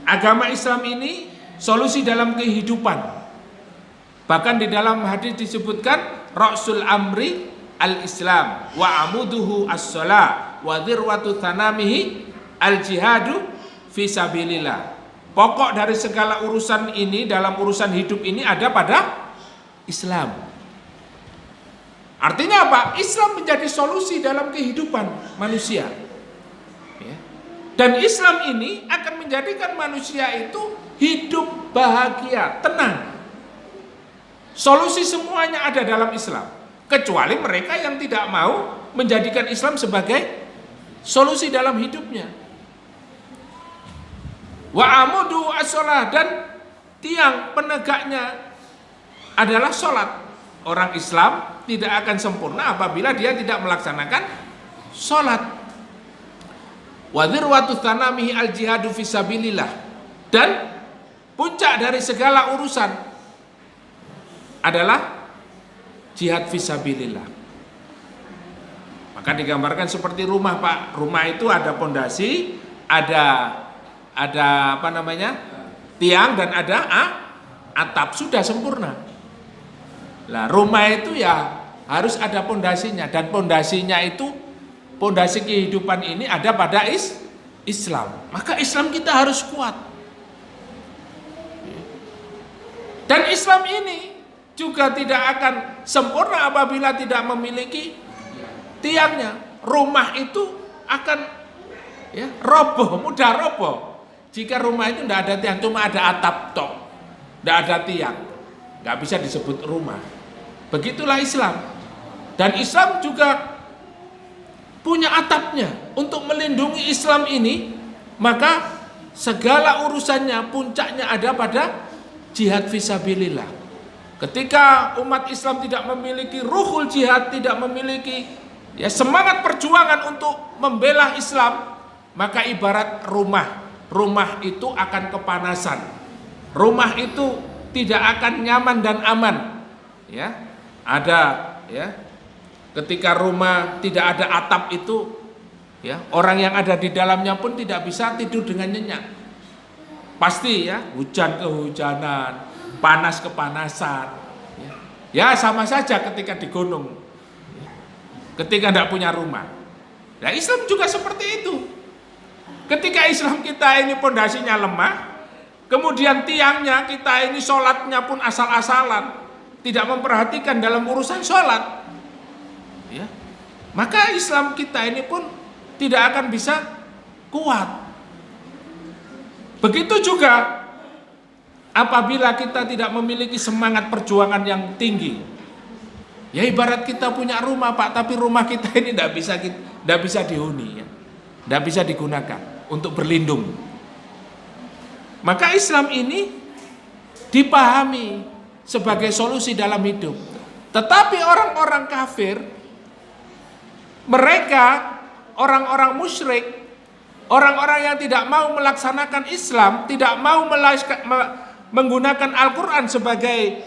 Agama Islam ini solusi dalam kehidupan. Bahkan di dalam hadis disebutkan Ra'sul amri al-Islam wa amuduhu as-shalah wa dhirwatu thanamihi al-jihadu fi sabilillah. Pokok dari segala urusan ini dalam urusan hidup ini ada pada Islam. Artinya apa? Islam menjadi solusi dalam kehidupan manusia. Ya. Dan Islam ini akan menjadikan manusia itu hidup bahagia, tenang. Solusi semuanya ada dalam Islam. Kecuali mereka yang tidak mau menjadikan Islam sebagai solusi dalam hidupnya. Wa amudu as-shalah, dan tiang penegaknya adalah sholat. Orang Islam tidak akan sempurna apabila dia tidak melaksanakan sholat. Wa dzirwatu tsanamihi al-jihadu fisabilillah, dan puncak dari segala urusan adalah jihad fisabilillah. Maka digambarkan seperti rumah, Pak. Rumah itu ada pondasi, ada apa namanya? Tiang, dan ada atap, sudah sempurna. Lah rumah itu ya harus ada pondasinya, dan pondasinya itu, pondasi kehidupan ini ada pada Islam. Maka Islam kita harus kuat. Dan Islam ini juga tidak akan sempurna apabila tidak memiliki tiangnya. Rumah itu akan roboh, mudah roboh jika rumah itu tidak ada tiang, cuma ada atap tok, tidak ada tiang, nggak bisa disebut rumah. Begitulah Islam. Dan Islam juga punya atapnya. Untuk melindungi Islam ini, maka segala urusannya, puncaknya ada pada jihad fisabilillah. Ketika umat Islam tidak memiliki ruhul jihad, tidak memiliki semangat perjuangan untuk membela Islam, maka ibarat rumah itu akan kepanasan. Rumah itu tidak akan nyaman dan aman. Ketika rumah tidak ada atap itu Ya, orang yang ada di dalamnya pun tidak bisa tidur dengan nyenyak. Pasti ya, hujan kehujanan, panas kepanasan. Ya sama saja ketika di gunung, ketika tidak punya rumah. Nah, Islam juga seperti itu. Ketika Islam kita ini pondasinya lemah, kemudian tiangnya kita ini sholatnya pun asal-asalan, tidak memperhatikan dalam urusan sholat, ya, maka Islam kita ini pun tidak akan bisa kuat. Begitu juga apabila kita tidak memiliki semangat perjuangan yang tinggi. Ya ibarat kita punya rumah Pak, tapi rumah kita ini tidak bisa dihuni, ya, tidak bisa digunakan untuk berlindung. Maka Islam ini dipahami sebagai solusi dalam hidup. Tetapi orang-orang kafir, mereka orang-orang musyrik, orang-orang yang tidak mau melaksanakan Islam, tidak mau menggunakan Al-Quran sebagai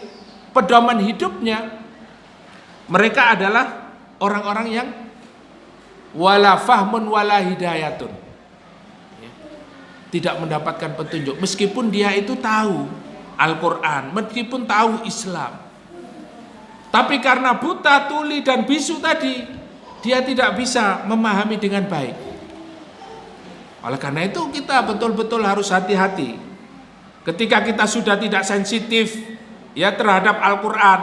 pedoman hidupnya, mereka adalah orang-orang yang wala fahmun wala hidayatun, tidak mendapatkan petunjuk, meskipun dia itu tahu Al-Quran, meskipun tahu Islam, tapi karena buta, tuli, dan bisu tadi, dia tidak bisa memahami dengan baik. Oleh karena itu kita betul-betul harus hati-hati. Ketika kita sudah tidak sensitif ya terhadap Al-Quran,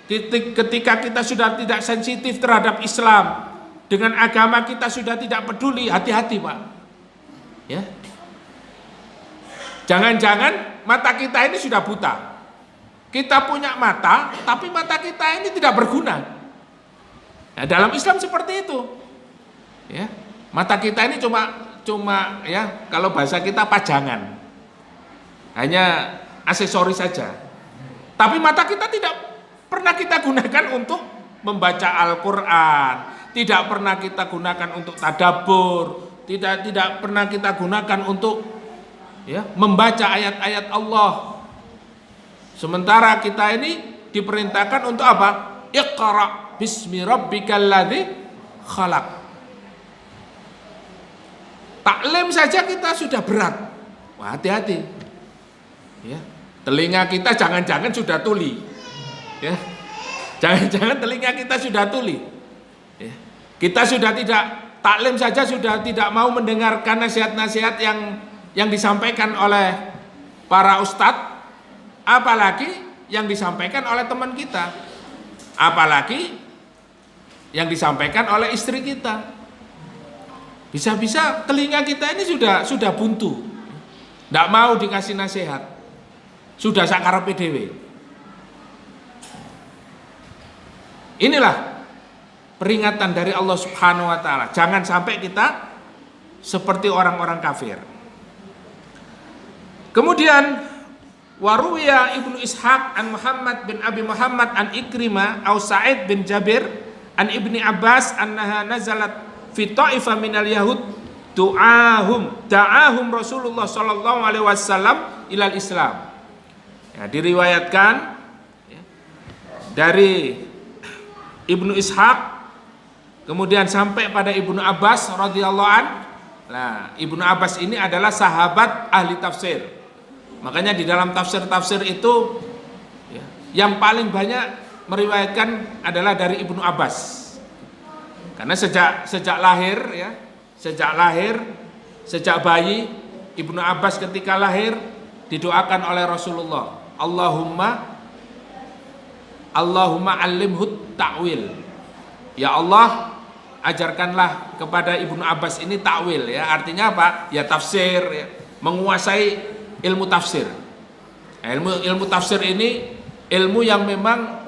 ketika kita sudah tidak sensitif terhadap Islam, dengan agama kita sudah tidak peduli, hati-hati Pak. Ya. Jangan-jangan mata kita ini sudah buta. Kita punya mata, tapi mata kita ini tidak berguna. Nah, dalam Islam seperti itu. Ya. Mata kita ini cuma ya kalau bahasa kita pajangan. Hanya aksesoris saja. Tapi mata kita tidak pernah kita gunakan untuk membaca Al-Quran, tidak pernah kita gunakan untuk tadabbur, tidak pernah kita gunakan untuk ya membaca ayat-ayat Allah. Sementara kita ini diperintahkan untuk apa? Iqra bismi rabbikal ladzi khalaq. Taklim saja kita sudah berat. Wah, hati-hati. Ya. Telinga kita jangan-jangan sudah tuli. Ya. Jangan-jangan telinga kita sudah tuli. Ya. Kita sudah tidak taklim saja sudah tidak mau mendengarkan nasihat-nasihat yang disampaikan oleh para ustadz, apalagi yang disampaikan oleh teman kita, apalagi yang disampaikan oleh istri kita. Bisa-bisa telinga kita ini sudah buntu, tidak mau dikasih nasihat, sudah sakar PDW. Inilah peringatan dari Allah Subhanahu wa Ta'ala. Jangan sampai kita seperti orang-orang kafir. Kemudian waruya Ibnu Ishaq an Muhammad bin Abi Muhammad an Ikrimah au Sa'id bin Jabir an Ibni Abbas annaha nazalat fi ta'ifa minal yahud da'ahum Rasulullah sallallahu alaihi wasallam ilal Islam. Ya, diriwayatkan ya, dari Ibnu Ishaq kemudian sampai pada Ibnu Abbas radhiyallahu an. Nah, Ibnu Abbas ini adalah sahabat ahli tafsir. Makanya di dalam tafsir-tafsir itu ya, yang paling banyak meriwayatkan adalah dari Ibnu Abbas. Karena sejak lahir ya, sejak bayi Ibnu Abbas ketika lahir didoakan oleh Rasulullah, Allahumma allimhu ta'wil. Ya Allah, ajarkanlah kepada Ibnu Abbas ini ta'wil ya. Artinya apa? Ya tafsir ya, menguasai ilmu tafsir. Ilmu tafsir ini ilmu yang memang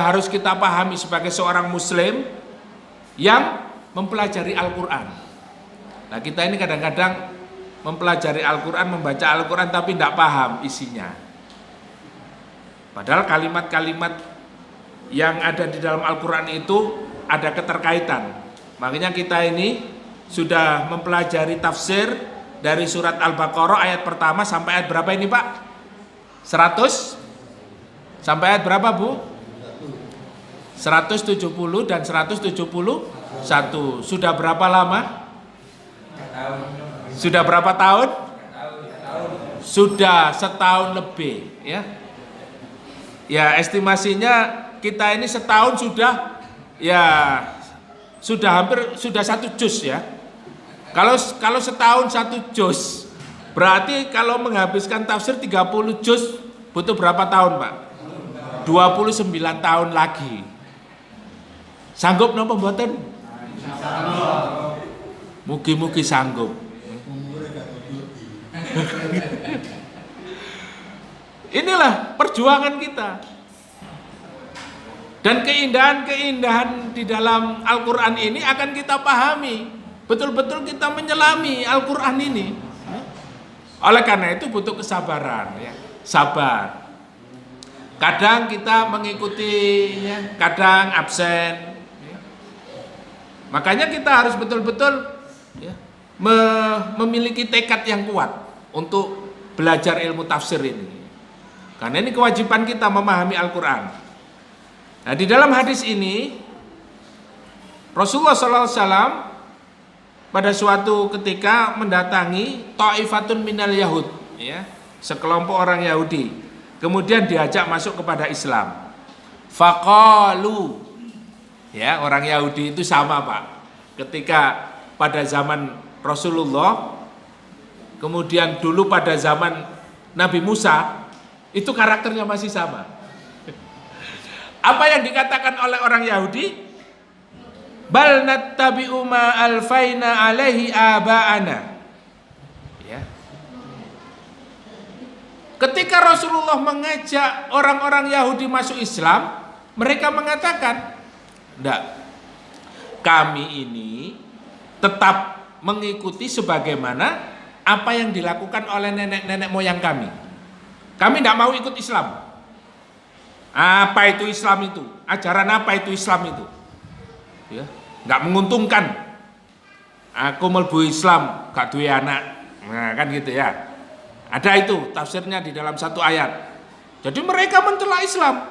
harus kita pahami sebagai seorang muslim yang mempelajari Al-Quran. Nah kita ini kadang-kadang mempelajari Al-Quran, membaca Al-Quran tapi tidak paham isinya. Padahal kalimat-kalimat yang ada di dalam Al-Quran itu ada keterkaitan. Makanya kita ini sudah mempelajari tafsir dari surat Al-Baqarah ayat pertama sampai ayat berapa ini Pak? 100? Sampai ayat berapa Bu? 170 dan 171. Satu. Sudah berapa lama? Sudah berapa tahun? Sudah setahun lebih, ya. Ya, estimasinya kita ini setahun sudah, ya, sudah hampir sudah 1 juz ya. Kalau setahun 1 juz, berarti kalau menghabiskan tafsir 30 juz butuh berapa tahun, Pak? 29 tahun lagi. Sanggup napa mboten? Mugi-mugi sanggup. Inilah perjuangan kita. Dan keindahan-keindahan di dalam Al-Quran ini akan kita pahami. Betul-betul kita menyelami Al-Quran ini. Oleh karena itu butuh kesabaran, ya. Sabar. Kadang kita mengikutinya, kadang absen. Makanya kita harus betul-betul, ya, memiliki tekad yang kuat untuk belajar ilmu tafsir ini. Karena ini kewajiban kita memahami Al-Quran. Nah, di dalam hadis ini Rasulullah SAW pada suatu ketika mendatangi ta'ifatun minal Yahud, ya, sekelompok orang Yahudi. Kemudian diajak masuk kepada Islam. Faqalu, ya, orang Yahudi itu sama, Pak. Ketika pada zaman Rasulullah, kemudian dulu pada zaman Nabi Musa, itu karakternya masih sama. Apa yang dikatakan oleh orang Yahudi? Bal nattabi'u ma alfaina alaihi aba'ana. Ya. Ketika Rasulullah mengajak orang-orang Yahudi masuk Islam, mereka mengatakan, "Enggak. Kami ini tetap mengikuti sebagaimana apa yang dilakukan oleh nenek-nenek moyang kami. Kami tidak mau ikut Islam." Apa itu Islam itu? Ajaran apa itu Islam itu? Ya, nggak menguntungkan. Aku melbu Islam, gak duwe anak. Nah, kan gitu ya. Ada itu tafsirnya di dalam satu ayat. Jadi mereka mencela Islam.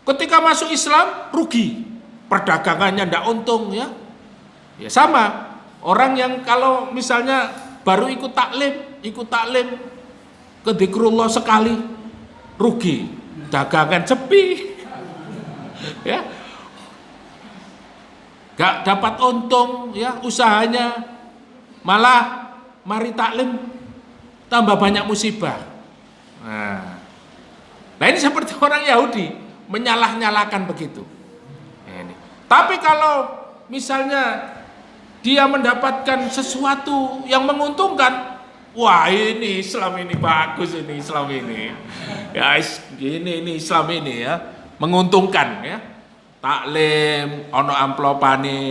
Ketika masuk Islam rugi, perdagangannya ndak untung, ya. Ya sama. Orang yang kalau misalnya baru ikut taklim ke dzikrullah sekali, rugi. Dagangan sepi, ya, gak dapat untung, ya, usahanya, malah mari taklim tambah banyak musibah. Nah ini seperti orang Yahudi menyalah-nyalahkan begitu. Ini. Tapi kalau misalnya dia mendapatkan sesuatu yang menguntungkan, wah ini Islam ini bagus, ini Islam ini, ya ini Islam ini, ya, menguntungkan, ya, taklim ono amplopane,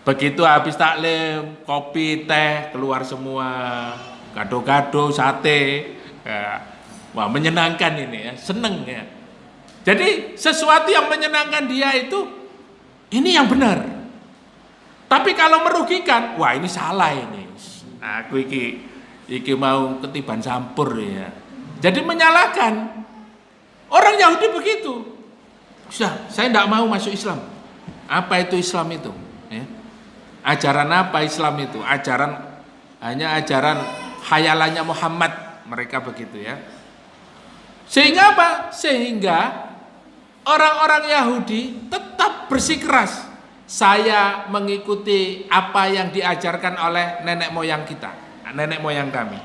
begitu habis taklim kopi teh keluar semua, gado-gado sate, ya, wah menyenangkan ini, ya, seneng, ya. Jadi sesuatu yang menyenangkan dia itu ini yang benar. Tapi kalau merugikan, wah ini salah ini. Aku iki mau ketiban campur, ya. Jadi menyalahkan. Orang Yahudi begitu. Sudah, saya tidak mau masuk Islam. Apa itu Islam itu? Ya. Ajaran apa Islam itu? Hanya ajaran khayalannya Muhammad. Mereka begitu, ya. Sehingga apa? Sehingga orang-orang Yahudi tetap bersikeras. Saya mengikuti apa yang diajarkan oleh nenek moyang kita, nenek moyang kami.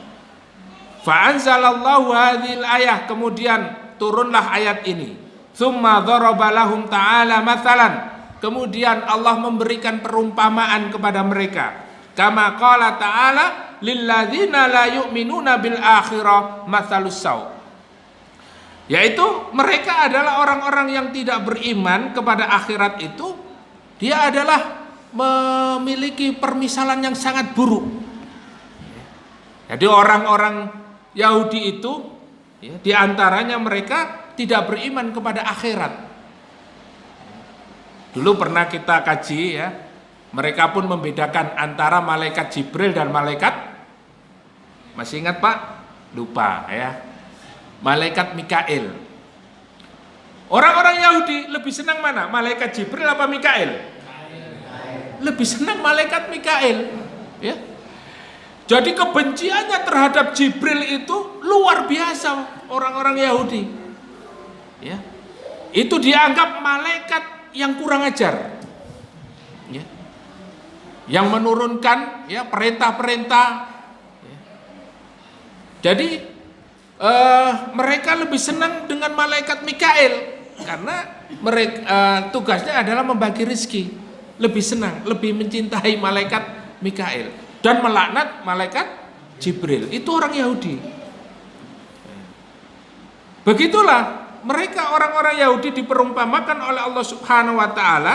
Fa anzalallahu hadhil ayah, kemudian turunlah ayat ini. Tsumma daraba lahum ta'ala mathalan, kemudian Allah memberikan perumpamaan kepada mereka. Kama qala ta'ala lil ladzina la yu'minuna bil akhirah mathalus saw. Yaitu mereka adalah orang-orang yang tidak beriman kepada akhirat itu. Dia adalah memiliki permisalan yang sangat buruk. Jadi orang-orang Yahudi itu, ya, diantaranya mereka tidak beriman kepada akhirat. Dulu pernah kita kaji, ya, mereka pun membedakan antara malaikat Jibril dan malaikat, masih ingat Pak? Lupa, ya. Malaikat Mikail. Orang-orang Yahudi lebih senang mana? Malaikat Jibril apa Mikail? Lebih senang malaikat Mikail, ya. Jadi kebenciannya terhadap Jibril itu luar biasa orang-orang Yahudi, ya. Itu dianggap malaikat yang kurang ajar, ya. Yang menurunkan ya perintah-perintah, ya. Jadi mereka lebih senang dengan malaikat Mikail karena mereka tugasnya adalah membagi rezeki. Lebih senang, lebih mencintai malaikat Mikail dan melaknat malaikat Jibril. Itu orang Yahudi. Begitulah mereka orang-orang Yahudi diperumpamakan oleh Allah Subhanahu wa taala,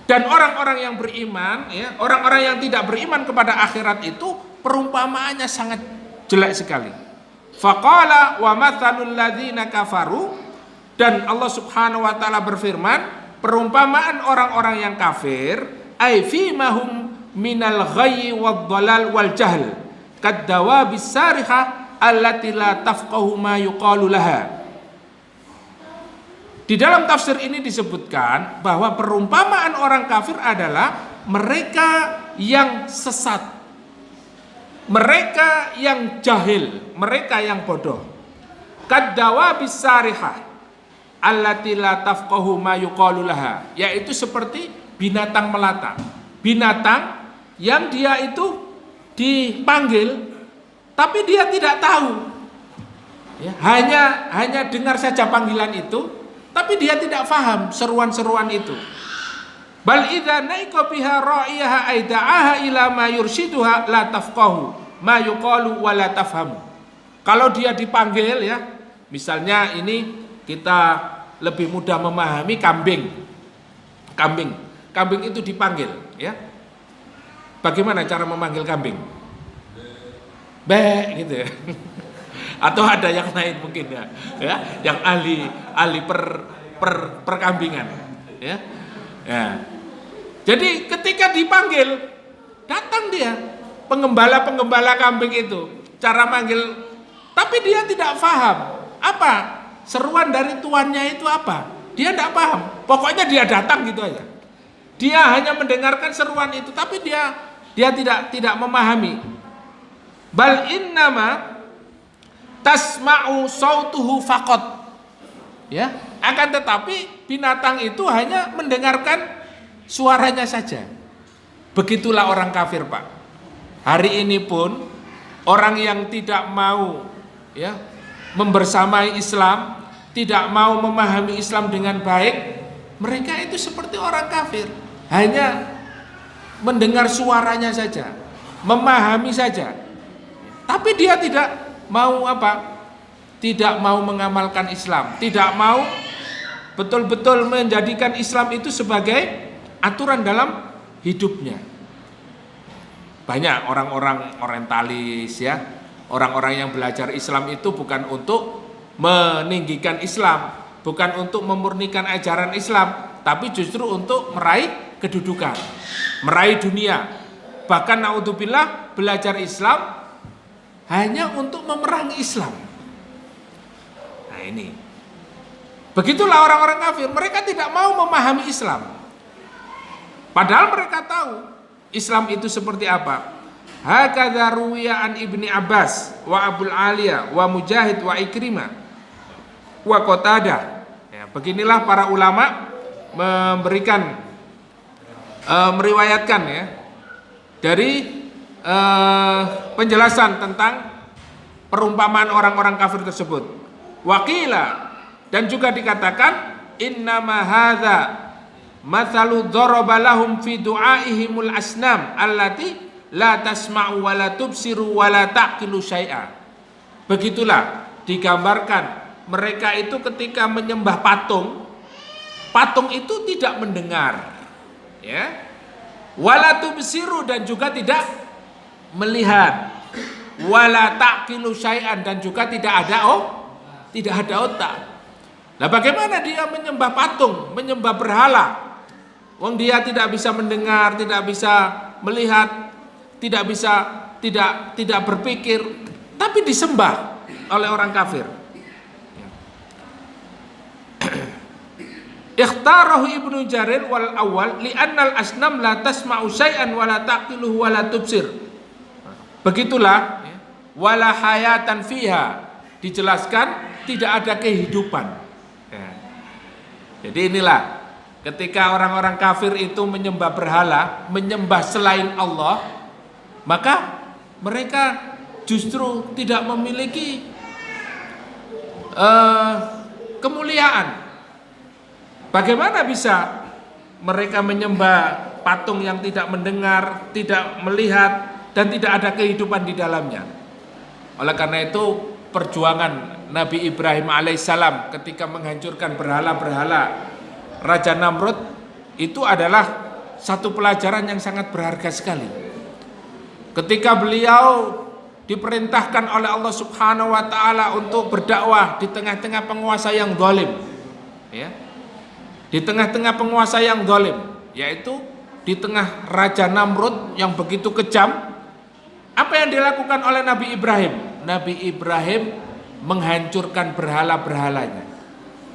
dan orang-orang yang beriman, ya, orang-orang yang tidak beriman kepada akhirat itu perumpamaannya sangat jelek sekali. Faqala wa mathalul ladzina kafaru, dan Allah Subhanahu wa taala berfirman, perumpamaan orang-orang yang kafir, ai fi mahum minal ghayyi wad dhalal wal jahl kadawabis sarihah allati la tafqahu ma yuqalu laha. Di dalam tafsir ini disebutkan bahwa perumpamaan orang kafir adalah mereka yang sesat, mereka yang jahil, mereka yang bodoh. Kadawabis sarihah allati la tafqahu ma yuqalu laha, yaitu seperti binatang melata. Binatang yang dia itu dipanggil tapi dia tidak tahu. Ya, hanya dengar saja panggilan itu, tapi dia tidak paham seruan-seruan itu. Bal idza naika biha ra'iyaha aida'aha ila ma yurshiduha la tafqahu ma yuqalu wa la tafhamu. Kalau dia dipanggil, ya, misalnya ini kita lebih mudah memahami kambing. Kambing itu dipanggil, ya. Bagaimana cara memanggil kambing? Be gitu ya. Atau ada yang lain mungkin ya, yang ahli perkambingan, ya. Ya. Jadi ketika dipanggil, datang dia, penggembala kambing itu, cara manggil, tapi dia tidak paham apa seruan dari tuannya itu apa. Dia tidak paham. Pokoknya dia datang gitu aja. Dia hanya mendengarkan seruan itu, tapi dia tidak memahami. Bal innama tasma'u sautuhu faqat, ya, akan tetapi binatang itu hanya mendengarkan suaranya saja. Begitulah orang kafir, Pak. Hari ini pun orang yang tidak mau, ya, membersamai Islam, tidak mau memahami Islam dengan baik, mereka itu seperti orang kafir, hanya mendengar suaranya saja, memahami saja, tapi dia tidak mau apa? Tidak mau mengamalkan Islam, tidak mau betul-betul menjadikan Islam itu sebagai aturan dalam hidupnya. Banyak orang-orang orientalis, ya, orang-orang yang belajar Islam itu bukan untuk meninggikan Islam, bukan untuk memurnikan ajaran Islam, tapi justru untuk meraih kedudukan, meraih dunia. Bahkan naudzubillah belajar Islam hanya untuk memerangi Islam. Nah ini, begitulah orang-orang kafir. Mereka tidak mau memahami Islam, padahal mereka tahu Islam itu seperti apa. Hakadza ruwiya an Ibni Abbas wa Abul Aliyah wa Mujahid wa Ikrimah wa Qatadah. Ya, beginilah para ulama memberikan meriwayatkan, ya, dari penjelasan tentang perumpamaan orang-orang kafir tersebut. Waqila, dan juga dikatakan, innama hadza mathalu daraba lahum fi du'aihimul asnam allati la tasma'u wa la tubsiru wa la taqilu syai'a. Begitulah digambarkan mereka itu ketika menyembah patung. Patung itu tidak mendengar, ya. Wala tubsiru, dan juga tidak melihat, wala taqilu syai'an, dan juga tidak ada otak. Nah, bagaimana dia menyembah patung, menyembah berhala? Wong dia tidak bisa mendengar, tidak bisa melihat, tidak berpikir, tapi disembah oleh orang kafir. Ikhtarahu Ibnu Jarir wal awal li'annal asnam la tasma'u syai'an wa la taqiluhu wa la tubsir. Begitulah wala hayatan fiha, dijelaskan tidak ada kehidupan. Ya. Jadi inilah ketika orang-orang kafir itu menyembah berhala, menyembah selain Allah, maka mereka justru tidak memiliki kemuliaan. Bagaimana bisa mereka menyembah patung yang tidak mendengar, tidak melihat, dan tidak ada kehidupan di dalamnya? Oleh karena itu perjuangan Nabi Ibrahim alaihissalam ketika menghancurkan berhala-berhala Raja Namrud itu adalah satu pelajaran yang sangat berharga sekali. Ketika beliau diperintahkan oleh Allah Subhanahu wa taala untuk berdakwah di tengah-tengah penguasa yang zalim, ya. Di tengah-tengah penguasa yang zalim, yaitu di tengah Raja Namrud yang begitu kejam, apa yang dilakukan oleh Nabi Ibrahim? Nabi Ibrahim menghancurkan berhala-berhalanya.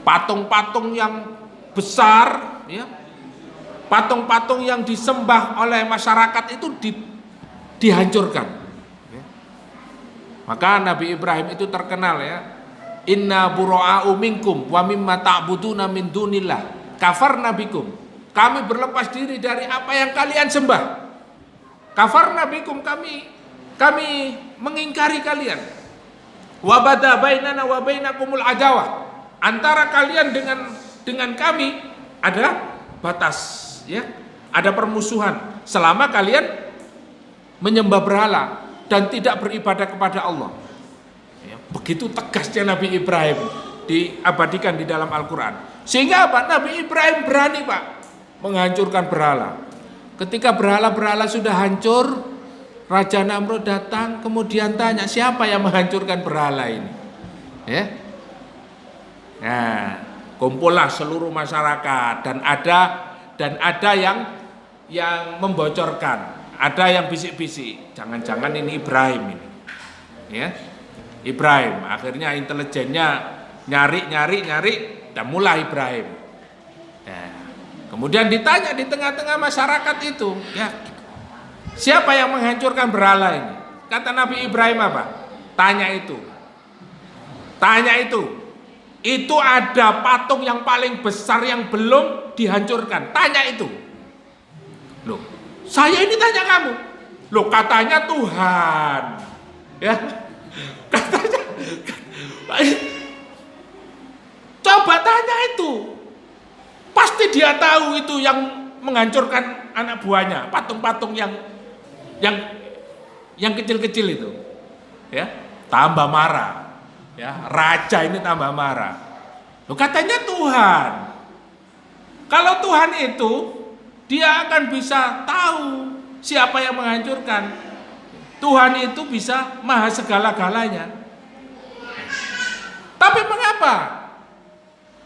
Patung-patung yang besar, ya, patung-patung yang disembah oleh masyarakat itu dihancurkan. Ya. Maka Nabi Ibrahim itu terkenal, ya, inna bura'a'u minkum wa mimma ta'buduna min dunillah kafarna bikum, kami berlepas diri dari apa yang kalian sembah. Kafarna bikum, kami mengingkari kalian. Wa bada bainana wa bainakumul adawah, antara kalian dengan kami ada batas, ya, ada permusuhan selama kalian menyembah berhala dan tidak beribadah kepada Allah. Ya, begitu tegasnya Nabi Ibrahim diabadikan di dalam Al-Quran. Sehingga apa? Nabi Ibrahim berani, Pak, menghancurkan berhala. Ketika berhala-berhala sudah hancur, Raja Namrud datang kemudian tanya, siapa yang menghancurkan berhala ini? Ya. Nah, kumpullah seluruh masyarakat dan ada yang membocorkan, ada yang bisik-bisik, jangan-jangan ini Ibrahim ini. Ya. Ibrahim, akhirnya intelijennya nyari dan mulai Ibrahim. Nah, kemudian ditanya di tengah-tengah masyarakat itu, ya, siapa yang menghancurkan berhala ini? Kata Nabi Ibrahim apa? Tanya itu. Itu ada patung yang paling besar yang belum dihancurkan. Tanya itu. Loh, saya ini tanya kamu. Loh, katanya Tuhan. Ya. Katanya. Coba tanya itu. Pasti dia tahu itu yang menghancurkan anak buahnya, patung-patung yang kecil-kecil itu. Ya, tambah marah. Ya, raja ini tambah marah. Loh, katanya Tuhan. Kalau Tuhan itu dia akan bisa tahu siapa yang menghancurkan. Tuhan itu bisa maha segala-galanya. Tapi mengapa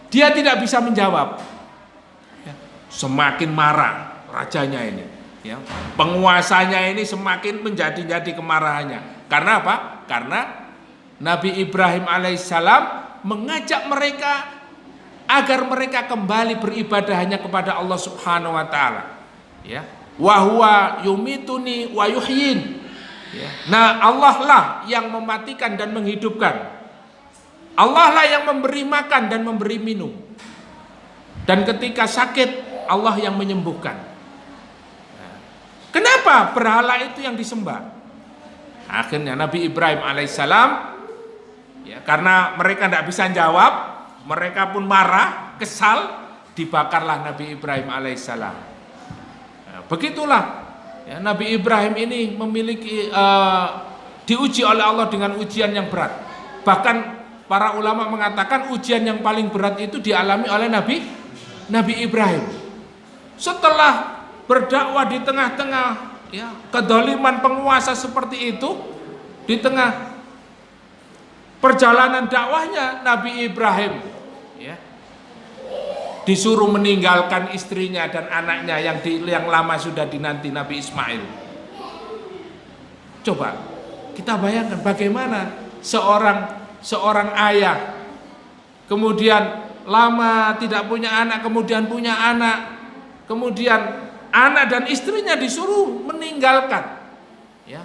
dia tidak bisa menjawab? Ya, semakin marah rajanya ini, ya. Penguasanya ini semakin menjadi kemarahannya. Karena apa? Karena Nabi Ibrahim alaihissalam mengajak mereka agar mereka kembali beribadah hanya kepada Allah Subhanahu wa taala. Ya. Wa huwa yumituni wa yuhyin. Ya. Nah, Allah lah yang mematikan dan menghidupkan. Allah lah yang memberi makan dan memberi minum. Dan ketika sakit, Allah yang menyembuhkan. Kenapa berhala itu yang disembah? Akhirnya Nabi Ibrahim alaihissalam, ya, karena mereka tidak bisa jawab, mereka pun marah, kesal, dibakarlah Nabi Ibrahim alaihissalam. Nah, begitulah, ya, Nabi Ibrahim ini memiliki diuji oleh Allah dengan ujian yang berat. Bahkan para ulama mengatakan ujian yang paling berat itu dialami oleh Nabi Ibrahim. Setelah berdakwah di tengah-tengah, ya, kedoliman penguasa seperti itu, di tengah perjalanan dakwahnya Nabi Ibrahim, ya, disuruh meninggalkan istrinya dan anaknya yang lama sudah dinanti, Nabi Ismail. Coba kita bayangkan bagaimana seorang ayah kemudian lama tidak punya anak, kemudian punya anak, kemudian anak dan istrinya disuruh meninggalkan, ya,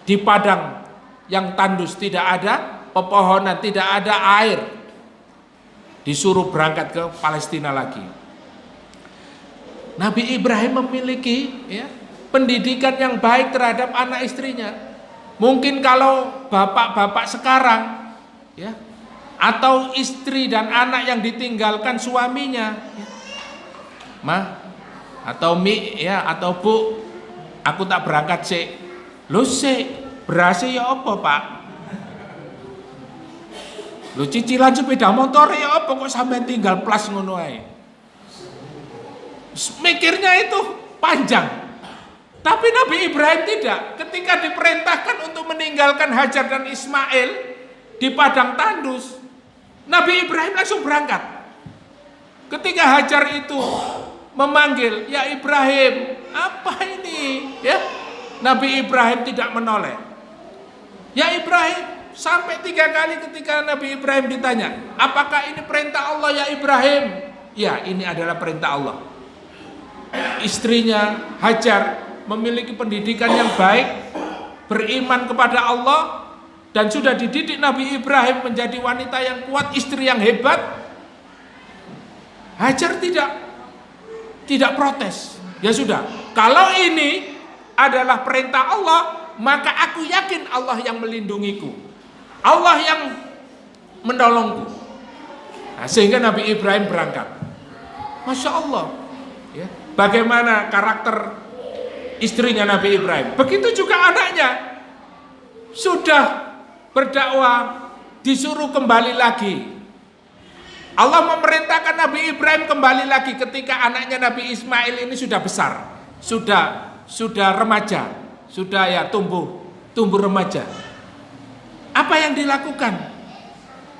di padang yang tandus, tidak ada pepohonan, tidak ada air, disuruh berangkat ke Palestina lagi. Nabi Ibrahim memiliki, ya, pendidikan yang baik terhadap anak istrinya. Mungkin kalau bapak-bapak sekarang, ya, atau istri dan anak yang ditinggalkan suaminya, ya, Ma atau Mi, ya, atau Bu, aku tak berangkat sih. Lu sih berhasil ya apa, Pak? Lu cicilan sepeda motor ya apa kok sampai tinggal plus ngono ae. Mikirnya itu panjang. Tapi Nabi Ibrahim tidak. Ketika diperintahkan untuk meninggalkan Hajar dan Ismail di padang tandus, Nabi Ibrahim langsung berangkat. Ketika Hajar itu memanggil, "Ya Ibrahim, apa ini?" Ya, Nabi Ibrahim tidak menoleh. "Ya Ibrahim," sampai 3 kali ketika Nabi Ibrahim ditanya, "Apakah ini perintah Allah ya Ibrahim?" Ya, ini adalah perintah Allah. Istrinya Hajar memiliki pendidikan yang baik, beriman kepada Allah, dan sudah dididik Nabi Ibrahim menjadi wanita yang kuat, istri yang hebat. Hajar tidak protes. Ya sudah, kalau ini adalah perintah Allah, maka aku yakin Allah yang melindungiku, Allah yang menolongku. Nah, sehingga Nabi Ibrahim berangkat. Masya Allah, ya, bagaimana karakter istrinya Nabi Ibrahim. Begitu juga anaknya, sudah berdakwah, disuruh kembali lagi. Allah memerintahkan Nabi Ibrahim kembali lagi ketika anaknya Nabi Ismail ini sudah besar, sudah remaja, sudah ya tumbuh remaja. Apa yang dilakukan?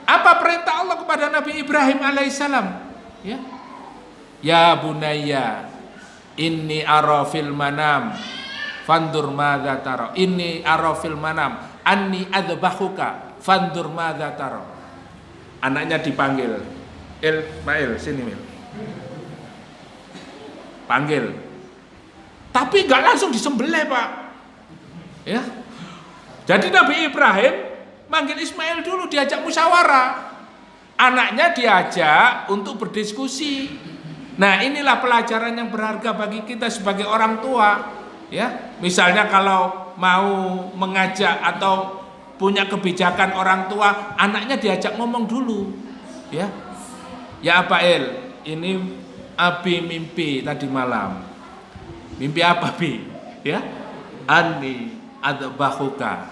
Apa perintah Allah kepada Nabi Ibrahim alaihissalam? Ya, ya bunayya, inni ara fil manam fandur madza tara. Inni ara fil manam anni adzbahuka fandur madza tara. Anaknya dipanggil, Mail, sini Mil. Panggil. Tapi enggak langsung disembelih, Pak. Ya. Jadi Nabi Ibrahim manggil Ismail dulu, diajak musyawarah. Anaknya diajak untuk berdiskusi. Nah, inilah pelajaran yang berharga bagi kita sebagai orang tua, ya. Misalnya kalau mau mengajak atau punya kebijakan orang tua, anaknya diajak ngomong dulu, ya. Ya apa El, ini Abi mimpi tadi malam. Mimpi apa Bi? Ya, Ani adzbahuka.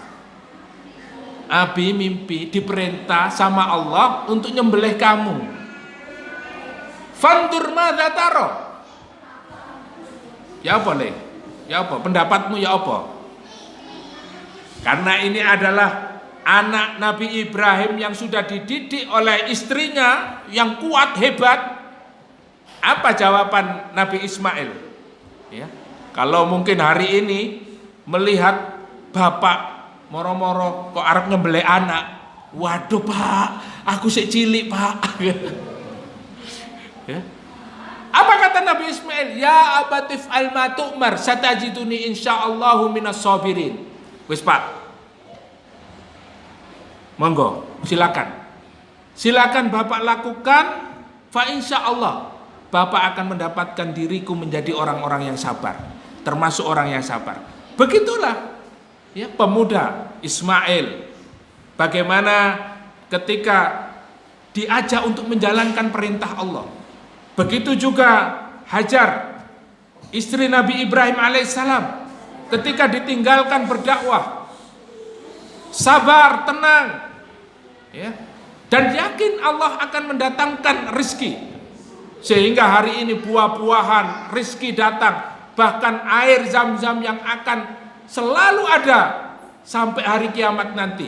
Abi mimpi diperintah sama Allah untuk nyembelih kamu. Fandur madza taro. Ya apa Le? Ya apa? Pendapatmu ya apa? Karena ini adalah anak Nabi Ibrahim yang sudah dididik oleh istrinya yang kuat, hebat. Apa jawaban Nabi Ismail? Ya, kalau mungkin hari ini melihat bapak moro-moro kok arep nyembelih anak, waduh Pak, aku sik cilik Pak. Ya. Apa kata Nabi Ismail? Ya abatif alma tu'mar satajiduni insyaallahu minas sabirin. Wis Pak, monggo, silakan Bapak lakukan, fa insyaallah Bapak akan mendapatkan diriku menjadi orang-orang yang sabar, termasuk orang yang sabar. Begitulah, ya, pemuda Ismail, bagaimana ketika diajak untuk menjalankan perintah Allah. Begitu juga Hajar, istri Nabi Ibrahim alaihissalam, ketika ditinggalkan berdakwah, sabar, tenang, ya, dan yakin Allah akan mendatangkan rezeki, sehingga hari ini buah-buahan rezeki datang, bahkan air zam-zam yang akan selalu ada sampai hari kiamat nanti.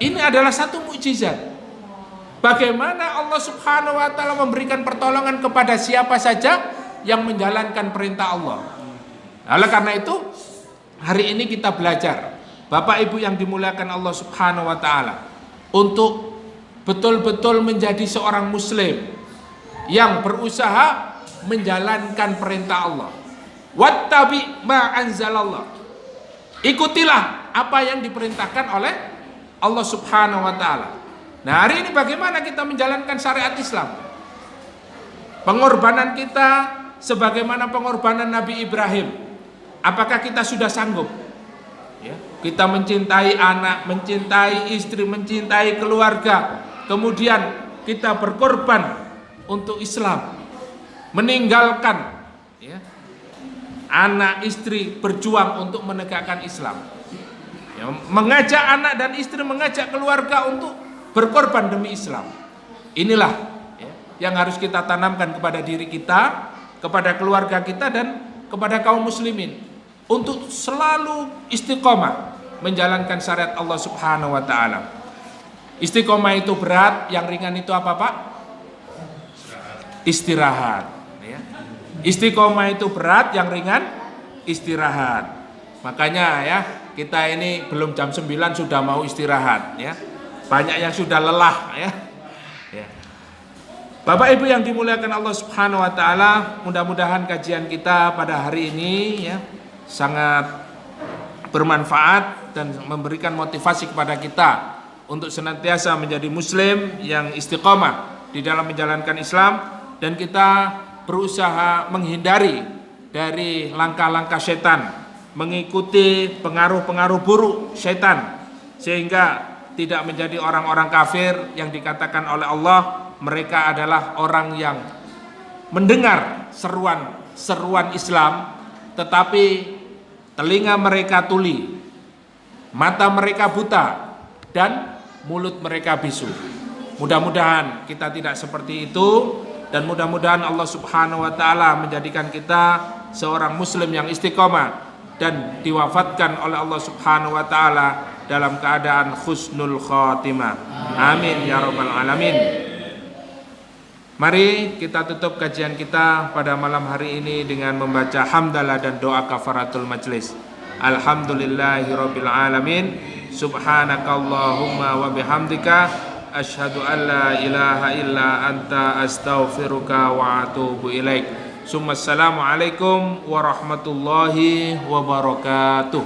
Ini adalah satu mukjizat. Bagaimana Allah Subhanahu wa taala memberikan pertolongan kepada siapa saja yang menjalankan perintah Allah. Oleh karena itu, hari ini kita belajar, Bapak Ibu yang dimuliakan Allah Subhanahu wa taala, untuk betul-betul menjadi seorang muslim yang berusaha menjalankan perintah Allah. Wattabi ma anzalallah. Ikutilah apa yang diperintahkan oleh Allah Subhanahu wa taala. Nah, hari ini bagaimana kita menjalankan syariat Islam? Pengorbanan kita sebagaimana pengorbanan Nabi Ibrahim. Apakah kita sudah sanggup? Ya, kita mencintai anak, mencintai istri, mencintai keluarga, kemudian kita berkorban untuk Islam, meninggalkan ya, anak istri berjuang untuk menegakkan Islam, ya, mengajak anak dan istri, mengajak keluarga untuk berkorban demi Islam. Inilah ya, yang harus kita tanamkan kepada diri kita, kepada keluarga kita, dan kepada kaum muslimin untuk selalu istiqomah menjalankan syariat Allah Subhanahu wa taala. Istiqomah itu berat, yang ringan itu apa, Pak? Istirahat ya. Istiqomah itu berat, yang ringan istirahat. Makanya ya, kita ini belum jam 9 sudah mau istirahat ya. Banyak yang sudah lelah ya. Ya. Bapak Ibu yang dimuliakan Allah Subhanahu wa taala, mudah-mudahan kajian kita pada hari ini ya sangat bermanfaat dan memberikan motivasi kepada kita untuk senantiasa menjadi muslim yang istiqomah di dalam menjalankan Islam, dan kita berusaha menghindari dari langkah-langkah setan, mengikuti pengaruh-pengaruh buruk setan, sehingga tidak menjadi orang-orang kafir yang dikatakan oleh Allah mereka adalah orang yang mendengar seruan Islam, tetapi telinga mereka tuli, mata mereka buta, dan mulut mereka bisu. Mudah-mudahan kita tidak seperti itu, dan mudah-mudahan Allah Subhanahu wa taala menjadikan kita seorang muslim yang istiqomah dan diwafatkan oleh Allah Subhanahu wa taala dalam keadaan husnul khatimah. Amin ya rabbal alamin. Mari kita tutup kajian kita pada malam hari ini dengan membaca hamdalah dan doa kafaratul majlis. Alhamdulillahirabbil alamin. Subhanakallahumma wa bihamdika asyhadu an la ilaha illa anta astaghfiruka wa atubu ilaik. Assalamualaikum warahmatullahi wabarakatuh.